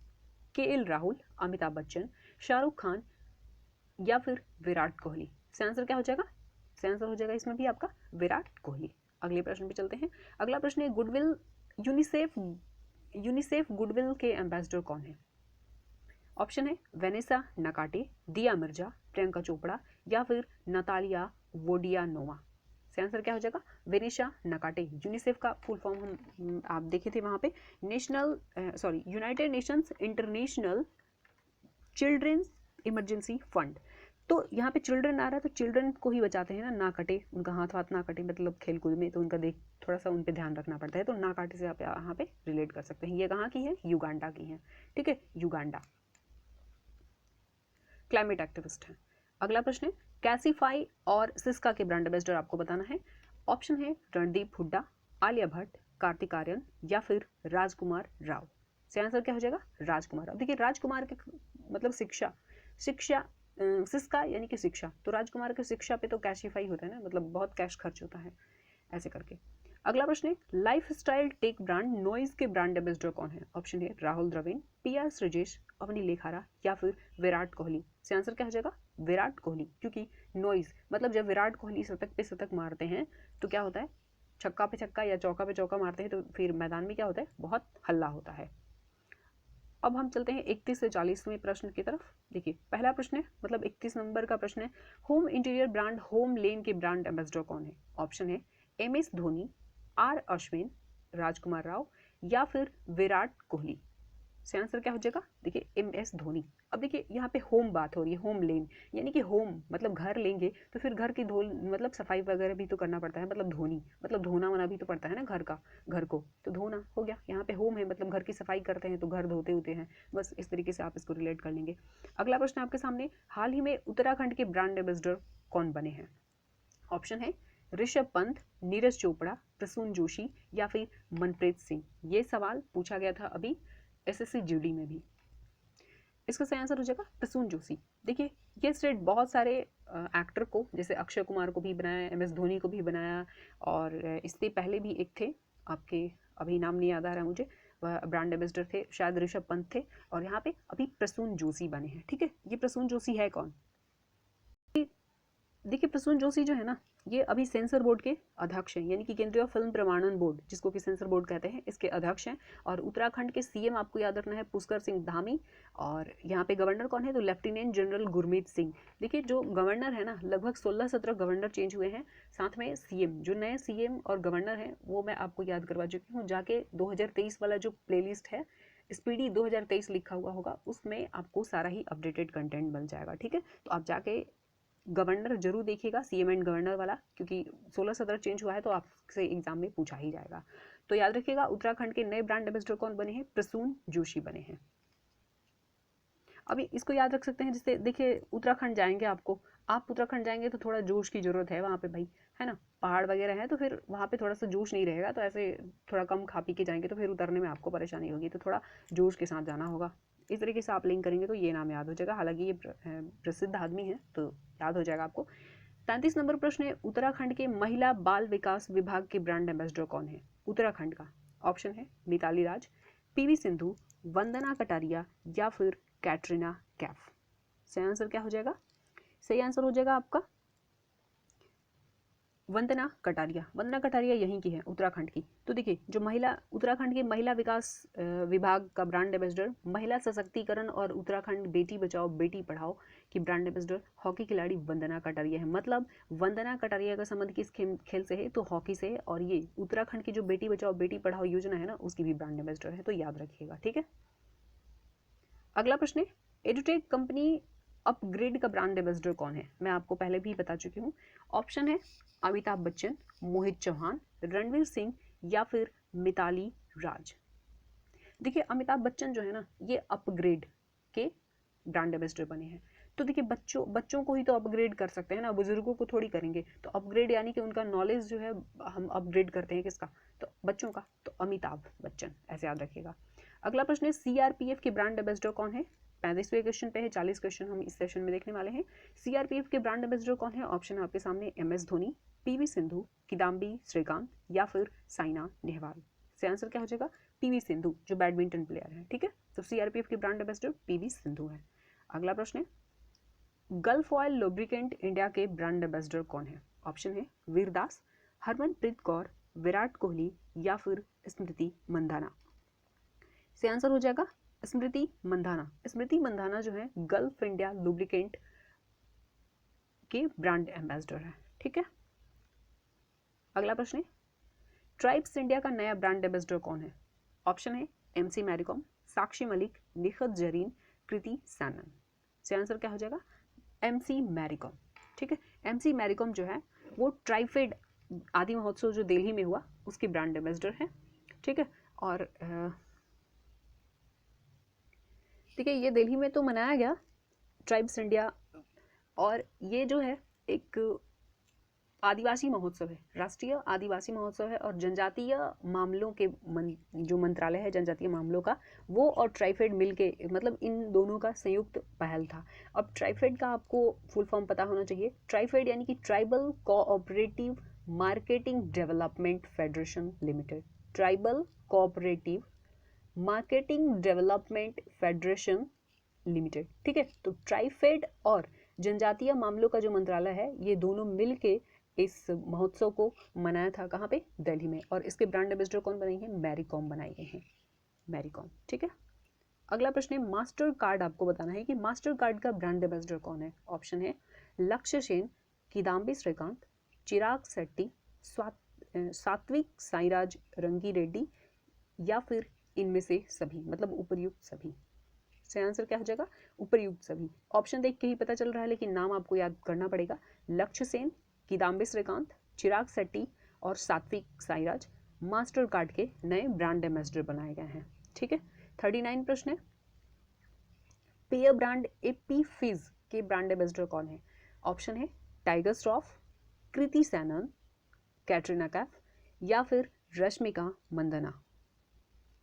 [SPEAKER 1] KL राहुल, अमिताभ बच्चन, शाहरुख खान या फिर विराट कोहली। सही आंसर क्या हो जाएगा? सही आंसर हो जाएगा इसमें भी आपका विराट कोहली। अगले प्रश्न पे चलते हैं। अगला प्रश्न है गुडविल यूनिसेफ गुडविल के एम्बेसडर कौन है? ऑप्शन है वेनेसा नकाटे, दिया मिर्जा, प्रियंका चोपड़ा या फिर नतालिया वोडियानोवा। सही आंसर क्या हो जाएगा? Vanessa Nakate. यूनिसेफ का फुल फॉर्म हम आप देखे थे वहाँ पे, United Nations international children's emergency Fund. तो यहाँ पे चिल्ड्रन आ रहा है तो चिल्ड्रन को ही बचाते हैं ना काटे, उनका हाथ ना काटे, मतलब खेल कूद में तो उनका देख थोड़ा सा उन पर ध्यान रखना पड़ता है, तो ना काटे से आप यहाँ पे रिलेट कर सकते हैं। ये कहाँ की है? युगांडा की है। ठीक है, युगांडा क्लाइमेट एक्टिविस्ट है। अगला प्रश्न है कैसीफाई और सिस्का के ब्रांड एम्बेसडर आपको बताना है। ऑप्शन है रणदीप हुड्डा, आलिया भट्ट, कार्तिक आर्यन या फिर राजकुमार राव। सही आंसर क्या हो जाएगा? राजकुमार राव। देखिए राजकुमार के मतलब शिक्षा सिस्का यानी कि शिक्षा, तो राजकुमार की शिक्षा पे तो कैशिफाई होता है ना, मतलब बहुत कैश खर्च होता है ऐसे करके। अगला प्रश्न है lifestyle tech brand noise के ब्रांड एम्बेसडर कौन है? ऑप्शन है राहुल द्रविड़, PR श्रीजेश, अवनी लेखारा या फिर विराट कोहली। से आंसर क्या हो जाएगा? विराट कोहली, क्योंकि नॉइज मतलब जब विराट कोहली शतक पे शतक मारते हैं तो क्या होता है? छक्का पे छक्का या चौका पे चौका मारते हैं तो फिर मैदान में क्या होता है? बहुत हल्ला होता है। अब हम चलते हैं 31 से 40वें प्रश्न की तरफ। देखिए पहला प्रश्न है, मतलब 31 नंबर का प्रश्न है, home interior brand HomeLane के ब्रांड एम्बेसडर कौन है? ऑप्शन है MS धोनी, R अश्विन, राजकुमार राव या फिर विराट कोहली। सही आंसर क्या हो जाएगा? देखिए MS धोनी। अब देखिए यहाँ पे होम बात हो रही है, होम लेन यानी कि होम मतलब घर लेंगे तो फिर घर की धो मतलब सफाई वगैरह भी तो करना पड़ता है, मतलब धोनी मतलब धोना वोना भी तो पड़ता है ना घर का, घर को तो धोना हो गया। यहाँ पे होम है मतलब घर की सफाई करते हैं तो घर धोते होते हैं, बस इस तरीके से आप इसको रिलेट कर लेंगे। अगला प्रश्न आपके सामने, हाल ही में उत्तराखंड के ब्रांड एम्बेसडर कौन बने हैं? ऑप्शन है ऋषभ पंत, नीरज चोपड़ा, प्रसून जोशी या फिर मनप्रीत सिंह। ये सवाल पूछा गया था अभी SSC GD में भी। इसका सही आंसर हो जाएगा प्रसून जोशी। देखिए ये स्टेट बहुत सारे एक्टर को, जैसे अक्षय कुमार को भी बनाया, MS धोनी को भी बनाया, और इससे पहले भी एक थे आपके, अभी नाम नहीं याद आ रहा है मुझे, वह ब्रांड एम्बेसडर थे, शायद ऋषभ पंत थे, और यहाँ पे अभी प्रसून जोशी बने हैं। ठीक है, ये प्रसून जोशी है कौन? देखिए प्रसून जोशी जो है ना, ये अभी सेंसर बोर्ड के अध्यक्ष हैं, यानी कि केंद्रीय फिल्म प्रमाणन बोर्ड जिसको कि सेंसर बोर्ड कहते हैं, इसके अध्यक्ष हैं। और उत्तराखंड के CM आपको याद रखना है पुष्कर सिंह धामी, और यहाँ पे गवर्नर कौन है? तो लेफ्टिनेंट जनरल गुरमीत सिंह। देखिए जो गवर्नर है ना, लगभग 16-17 गवर्नर चेंज हुए हैं, साथ में CM, जो नए CM और गवर्नर हैं वो मैं आपको याद करवा चुकी हूँ, जाके 2023 वाला जो प्लेलिस्ट है स्पीडी 2023 लिखा हुआ होगा, उसमें आपको सारा ही अपडेटेड कंटेंट मिल जाएगा। ठीक है, तो आप जाके गवर्नर जरूर देखिएगा, CM एंड गवर्नर वाला, क्योंकि 16-17 चेंज हुआ है तो आपसे एग्जाम में पूछा ही जाएगा। तो याद रखिएगा उत्तराखंड के नए ब्रांड एम्बेसडर कौन बने हैं? प्रसून जोशी बने हैं। अभी इसको याद रख सकते हैं, जिससे देखिए उत्तराखंड जाएंगे, आप उत्तराखंड जाएंगे तो थोड़ा जोश की जरूरत है वहाँ पे भाई, है ना, पहाड़ वगैरह है तो फिर वहाँ पे थोड़ा सा जोश नहीं रहेगा, तो ऐसे थोड़ा कम खा पी के जाएंगे तो फिर उतरने में आपको परेशानी होगी, तो थोड़ा जोश के साथ जाना होगा। इस तरीके से आप लिंक करेंगे तो ये नाम याद हो जाएगा, हालांकि ये प्रसिद्ध आदमी है तो याद हो जाएगा आपको। 33 नंबर प्रश्न है, उत्तराखंड के महिला बाल विकास विभाग के ब्रांड एम्बेसडर कौन है उत्तराखंड का? ऑप्शन है मिताली राज, PV सिंधु, वंदना कटारिया या फिर कैटरीना कैफ। सही आंसर क्या हो जाएगा? सही आंसर हो जाएगा आपका वंदना कटारिया। वंदना कटारिया यहीं की है, उत्तराखंड की। तो देखिए जो महिला, उत्तराखंड के महिला विकास विभाग का ब्रांड एम्बेसडर, महिला सशक्तिकरण और उत्तराखंड बेटी बचाओ बेटी पढ़ाओ की ब्रांड एम्बेसडर हॉकी खिलाड़ी वंदना कटारिया है। मतलब वंदना कटारिया का संबंध किस खेल से है? तो हॉकी से है, और ये उत्तराखंड की जो बेटी बचाओ बेटी पढ़ाओ योजना है ना, उसकी भी ब्रांड एम्बेसडर है, तो याद रखिएगा। ठीक है, अगला प्रश्न है, एडुटेक कंपनी अपग्रेड का ब्रांड एम्बेसडर कौन है? मैं आपको पहले भी बता चुकी हूँ। ऑप्शन है अमिताभ बच्चन, मोहित चौहान, रणवीर सिंह या फिर मिताली राज। देखिए अमिताभ बच्चन जो है ना, ये अपग्रेड के ब्रांड एम्बेसडर बने हैं। तो देखिए बच्चों को ही तो अपग्रेड कर सकते हैं ना, बुजुर्गों को थोड़ी करेंगे। तो अपग्रेड यानी कि उनका नॉलेज जो है हम अपग्रेड करते हैं, किसका? तो बच्चों का, तो अमिताभ बच्चन, ऐसे याद रखिएगा। अगला प्रश्न है, CRPF के ब्रांड एम्बेसडर कौन है? 35वें क्वेश्चन पे है, 40 क्वेश्चन हम इस सेशन में देखने वाले हैं। CRPF के ब्रांड एम्बेसडर कौन है? ऑप्शन आपके सामने MS धोनी, PV सिंधु, किदाम्बी श्रीकांत या फिर साइना नेहवाल। सही आंसर क्या हो जाएगा? PV सिंधु, जो बैडमिंटन प्लेयर है। ठीक है, तो CRPF के ब्रांड एम्बेसडर PV सिंधु है। अगला प्रश्न है, गल्फ ऑयल लुब्रिकेंट इंडिया के ब्रांड एम्बेसडर कौन है? ऑप्शन है वीरदास, हरमनप्रीत कौर, विराट कोहली या फिर स्मृति मंदाना। सही आंसर हो जाएगा स्मृति मंदाना। स्मृति मंदाना जो है गल्फ इंडिया लुब्रिकेंट के ब्रांड एम्बेसडर है। ठीक है, अगला प्रश्न है, ट्राइब्स इंडिया का नया ब्रांड एम्बेसडर कौन है? ऑप्शन है MC मैरीकॉम, साक्षी मलिक, निखत जरीन, कृति सैनन। सही आंसर क्या हो जाएगा? MC मैरीकॉम। ठीक है, MC मैरीकॉम जो है वो ट्राइफेड आदि महोत्सव जो दिल्ली में हुआ उसकी ब्रांड एम्बेसडर है। ठीक है, और ठीक है, ये दिल्ली में तो मनाया गया ट्राइब्स इंडिया, और ये जो है एक आदिवासी महोत्सव है, राष्ट्रीय आदिवासी महोत्सव है, और जनजातीय मामलों के जो मंत्रालय है जनजातीय मामलों का, वो और ट्राइफेड मिलके, मतलब इन दोनों का संयुक्त पहल था। अब ट्राइफेड का आपको फुल फॉर्म पता होना चाहिए। ट्राइफेड यानी कि tribal cooperative marketing development federation limited. Tribal cooperative marketing development federation limited. ठीक है, तो ट्राइफेड और जनजातीय मामलों का जो मंत्रालय है, ये दोनों मिलके इस महोत्सव को मनाया था। कहाँ पे? दिल्ली में। और इसके ब्रांड एम्बेसडर कौन बनाई है? मैरीकॉम बनाई गई हैं, मैरीकॉम। ठीक है, अगला प्रश्न है मास्टर कार्ड आपको बताना है कि मास्टर कार्ड का ब्रांड एम्बेसडर कौन है। ऑप्शन है लक्ष्य सेन, किदाम्बी श्रीकांत, चिराग शेट्टी, सात्विक साईराज रंगी रेड्डी या फिर इनमें से सभी, मतलब उपयुक्त सभी। सही आंसर क्या हो जाएगा? उपयुक्त सभी। ऑप्शन देख के ही पता चल रहा है, लेकिन नाम आपको याद करना पड़ेगा। लक्ष्य सेन, किदाम्बी श्रीकांत, चिराग शेट्टी और सात्विक साईराज मास्टर कार्ड के नए ब्रांड एम्बेसडर बनाए गए हैं। ठीक है। 39 प्रश्न है पेय ब्रांड एपी फिज के ब्रांड एम्बेसडर कौन है। ऑप्शन है टाइगर श्रॉफ, कृति सैनन, कैटरीना कैफ या फिर रश्मिका मंदाना।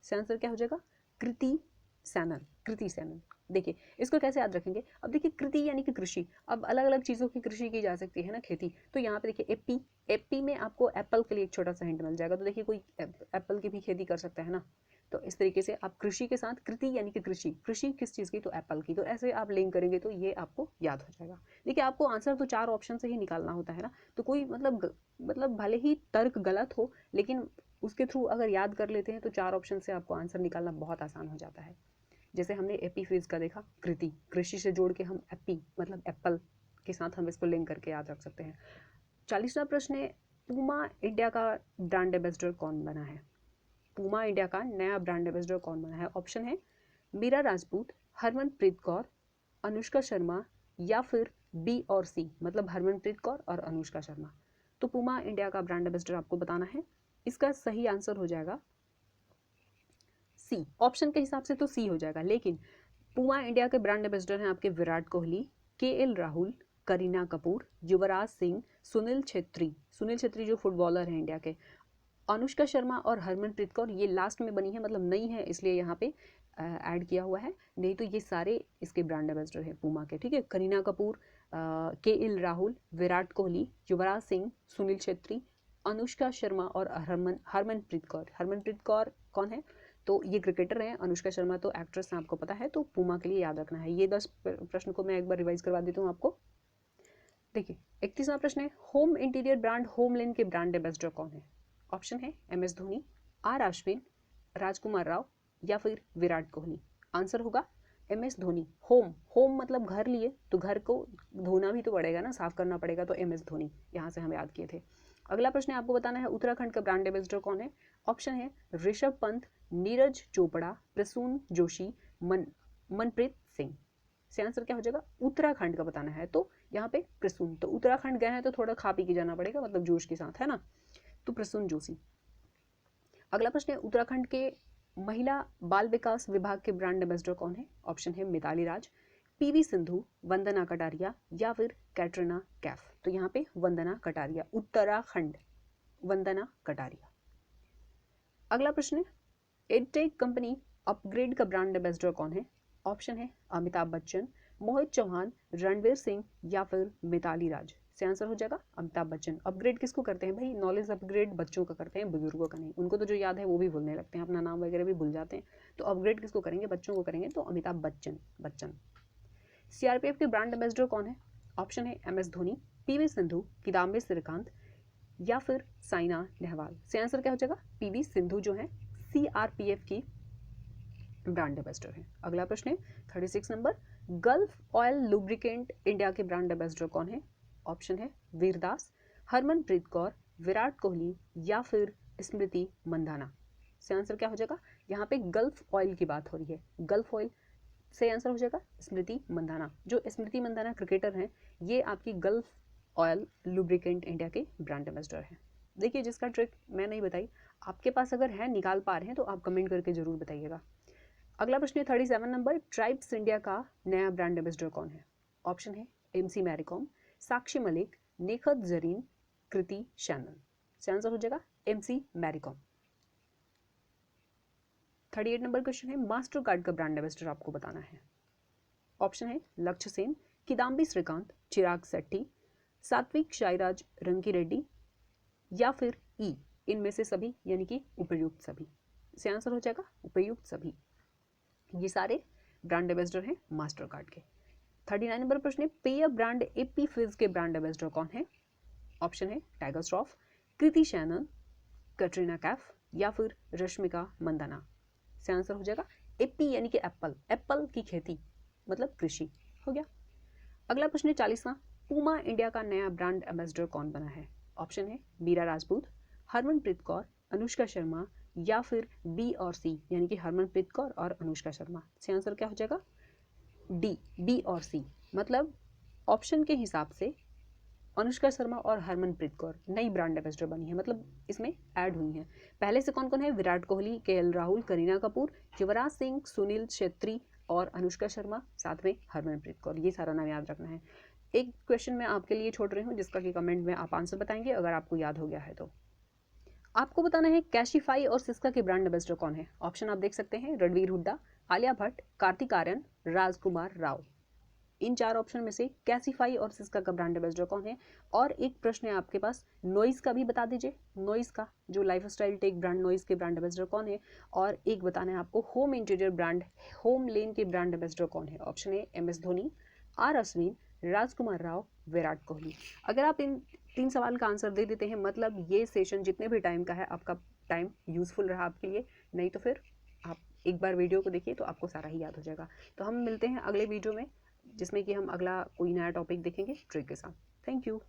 [SPEAKER 1] सही आंसर क्या हो जाएगा? कृति सैनन। कृति सैनन। देखिए इसको कैसे याद रखेंगे, अब देखिए कृति यानी कि कृषि, अब अलग अलग चीज़ों की कृषि की जा सकती है ना, खेती। तो यहाँ पे देखिए एपी, एपी में आपको एप्पल के लिए एक छोटा सा हिंट मिल जाएगा। तो देखिए कोई एप्पल की भी खेती कर सकता है ना, तो इस तरीके से आप कृषि के साथ कृति यानी कि कृषि, कृषि किस चीज़ की? तो एप्पल की। तो ऐसे आप लिंक करेंगे तो ये आपको याद हो जाएगा। देखिए आपको आंसर तो 4 ऑप्शन से ही निकालना होता है ना, तो कोई मतलब भले ही तर्क गलत हो, लेकिन उसके थ्रू अगर याद कर लेते हैं तो 4 ऑप्शन से आपको आंसर निकालना बहुत आसान हो जाता है। जैसे हमने एपी फिज का देखा, कृति, कृषि से जोड़ के हम एपी मतलब एप्पल के साथ हम इसको लिंक करके याद रख सकते हैं। 40वां प्रश्न है पूमा इंडिया का ब्रांड एम्बेसडर कौन बना है। पूमा इंडिया का नया ब्रांड एम्बेसडर कौन बना है। ऑप्शन है मीरा राजपूत, हरमनप्रीत कौर, अनुष्का शर्मा या फिर बी और सी, मतलब हरमनप्रीत कौर और अनुष्का शर्मा। तो पूमा इंडिया का ब्रांड एम्बेसडर आपको बताना है। इसका सही आंसर हो जाएगा सी। ऑप्शन के हिसाब से तो सी हो जाएगा, लेकिन पूमा इंडिया के ब्रांड एम्बेसडर हैं आपके विराट कोहली, केएल राहुल, करीना कपूर, युवराज सिंह, सुनील छेत्री। सुनील छेत्री जो फुटबॉलर हैं इंडिया के, अनुष्का शर्मा और हरमनप्रीत कौर। ये लास्ट में बनी है, मतलब नई है, इसलिए यहाँ पे ऐड किया हुआ है, नहीं तो ये सारे इसके ब्रांड एम्बेसडर हैं पूमा के। ठीक है। करीना कपूर, केएल राहुल, विराट कोहली, युवराज सिंह, सुनील छेत्री, अनुष्का शर्मा और हरमनप्रीत कौर। हरमनप्रीत कौर कौन है? तो ये क्रिकेटर हैं। अनुष्का शर्मा तो एक्ट्रेस हैं, आपको पता है। तो पूमा के लिए याद रखना है। ये 10 प्रश्न को मैं एक बार रिवाइज करवा देता हूँ आपको। देखिए 31वां प्रश्न है होम इंटीरियर ब्रांड होमलेन के ब्रांड एम्बेसडर कौन है। ऑप्शन है एमएस धोनी, आर अश्विन, राजकुमार राव या फिर विराट कोहली। आंसर होगा एमएस धोनी। होम, होम मतलब घर लिए, तो घर को धोना भी तो पड़ेगा ना, साफ करना पड़ेगा, तो एमएस धोनी यहाँ से हम याद किए थे। अगला प्रश्न है आपको बताना है उत्तराखंड का ब्रांड एम्बेसडर कौन है। ऑप्शन है ऋषभ पंत, नीरज चोपड़ा, प्रसून जोशी, मनप्रीत सिंह। से आंसर क्या हो जाएगा? उत्तराखंड का बताना है, तो यहाँ पे प्रसून। तो उत्तराखंड गए हैं तो थोड़ा खा पी के जाना पड़ेगा, मतलब जोश के साथ, है ना। तो प्रसून जोशी। अगला प्रश्न है उत्तराखंड के महिला बाल विकास विभाग के ब्रांड एम्बेसडर कौन है। ऑप्शन है मिताली राज, पीवी सिंधु, वंदना कटारिया या फिर कैटरीना कैफ। तो यहाँ पे वंदना कटारिया, उत्तराखंड, वंदना कटारिया। अगला प्रश्न है एडटेक कंपनी अपग्रेड का ब्रांड एम्बेसडर कौन है। ऑप्शन है अमिताभ बच्चन, मोहित चौहान, रणवीर सिंह या फिर मिताली राज। से आंसर हो जाएगा अमिताभ बच्चन। अपग्रेड किसको करते हैं भाई? नॉलेज अपग्रेड बच्चों का करते हैं, बुजुर्गों का नहीं। उनको तो जो याद है वो भी भूलने लगते हैं, अपना नाम वगैरह भी भूल जाते हैं। तो अपग्रेड किसको करेंगे? बच्चों को करेंगे, तो अमिताभ बच्चन। सीआरपीएफ के ब्रांड एम्बेसडर कौन है। ऑप्शन है एमएस धोनी, पीवी सिंधु, किदाम्बी श्रीकांत या फिर साइना नेहवाल। से आंसर क्या हो जाएगा? पीवी सिंधु जो है सीआरपीएफ की ब्रांड एम्बेसडर है। अगला प्रश्न है 36 number gulf oil lubricant India के ब्रांड एम्बेसडर कौन है। ऑप्शन है वीरदास, हरमनप्रीत कौर, विराट कोहली या फिर स्मृति मंदाना। से आंसर क्या हो जाएगा? यहाँ पे गल्फ ऑयल की बात हो रही है, गल्फ ऑयल। से आंसर हो जाएगा स्मृति मंदाना। जो स्मृति मंदाना क्रिकेटर हैं, ये आपकी गल्फ ऑयल लुब्रिकेंट इंडिया के ब्रांड एम्बेसडर हैं। देखिए जिसका ट्रिक मैं नहीं बताई, आपके पास अगर है, निकाल पा रहे हैं तो आप कमेंट करके जरूर बताइएगा। अगला प्रश्न है 37 नंबर ट्राइब्स इंडिया का नया ब्रांड एम्बेसडर कौन है। ऑप्शन है एमसी मैरीकॉम, साक्षी मलिक, नेखत जरीन, कृति शैनन। से आंसर हो जाएगा एमसी मैरीकॉम। 38 नंबर क्वेश्चन है मास्टर कार्ड का ब्रांड एम्बेसडर आपको बताना है। ऑप्शन है लक्ष्य सेन, किदाम्बी श्रीकांत, चिराग शेट्टी, सात्विक साईराज रंगी रेड्डी या फिर ई, इनमें से सभी यानी कि उपयुक्त सभी। से आंसर हो जाएगा उपयुक्त सभी। ये सारे ब्रांड एम्बेसडर हैं मास्टर कार्ड के। 39 नंबर प्रश्न है पेय ब्रांड एपी फिज के ब्रांड एम्बेसडर कौन है। ऑप्शन है टाइगर श्रॉफ, कृति शैनन, कैटरीना कैफ या फिर रश्मिका मंदाना। से आंसर हो जाएगा एप्पी यानी कि एप्पल, एप्पल की खेती मतलब कृषि हो गया। अगला प्रश्न है 40वां, पूमा इंडिया का नया ब्रांड एम्बेसडर कौन बना है? ऑप्शन है मीरा राजपूत, हरमनप्रीत कौर, अनुष्का शर्मा या फिर बी और सी यानी कि हरमनप्रीत कौर और अनुष्का शर्मा। इसका आंसर क्या हो जाएगा? डी, बी और सी। मतलब ऑप्शन के हिसाब से अनुष्का शर्मा और हरमनप्रीत कौर नई ब्रांड एम्बेसडर बनी है, मतलब इसमें ऐड हुई हैं। पहले से कौन कौन है? विराट कोहली, केएल राहुल, करीना कपूर, युवराज सिंह, सुनील छेत्री और अनुष्का शर्मा, साथ में हरमनप्रीत कौर। ये सारा नाम याद रखना है। एक क्वेश्चन मैं आपके लिए छोड़ रही हूँ जिसका कि कमेंट में आप आंसर बताएंगे अगर आपको याद हो गया है तो। आपको बताना है कैशिफाई और सिस्का के ब्रांड एम्बेसडर कौन है? ऑप्शन आप देख सकते हैं, रणवीर हुड्डा, आलिया भट्ट, कार्तिक आर्यन, राजकुमार राव। इन 4 ऑप्शन में से कैशिफाई और सिस्का का ब्रांड एम्बेसडर कौन है? और एक प्रश्न है आपके पास, नॉइज का भी बता दीजिए, नॉइज का जो लाइफस्टाइल टेक ब्रांड नॉइज के ब्रांड एम्बेसडर कौन है? और एक बताना है आपको home interior brand HomeLane के ब्रांड एम्बेसडर कौन है? ऑप्शन है M S Dhoni, R Ashwin, Rajkummar Rao, Virat Kohli. अगर आप इन 3 सवाल का आंसर दे देते हैं मतलब ये सेशन जितने भी टाइम का है आपका टाइम यूजफुल रहा आपके लिए, नहीं तो फिर आप एक बार वीडियो को देखिए तो आपको सारा ही याद हो जाएगा। तो हम मिलते हैं अगले वीडियो में जिसमें कि हम अगला कोई नया टॉपिक देखेंगे ट्रिक के साथ। Thank you.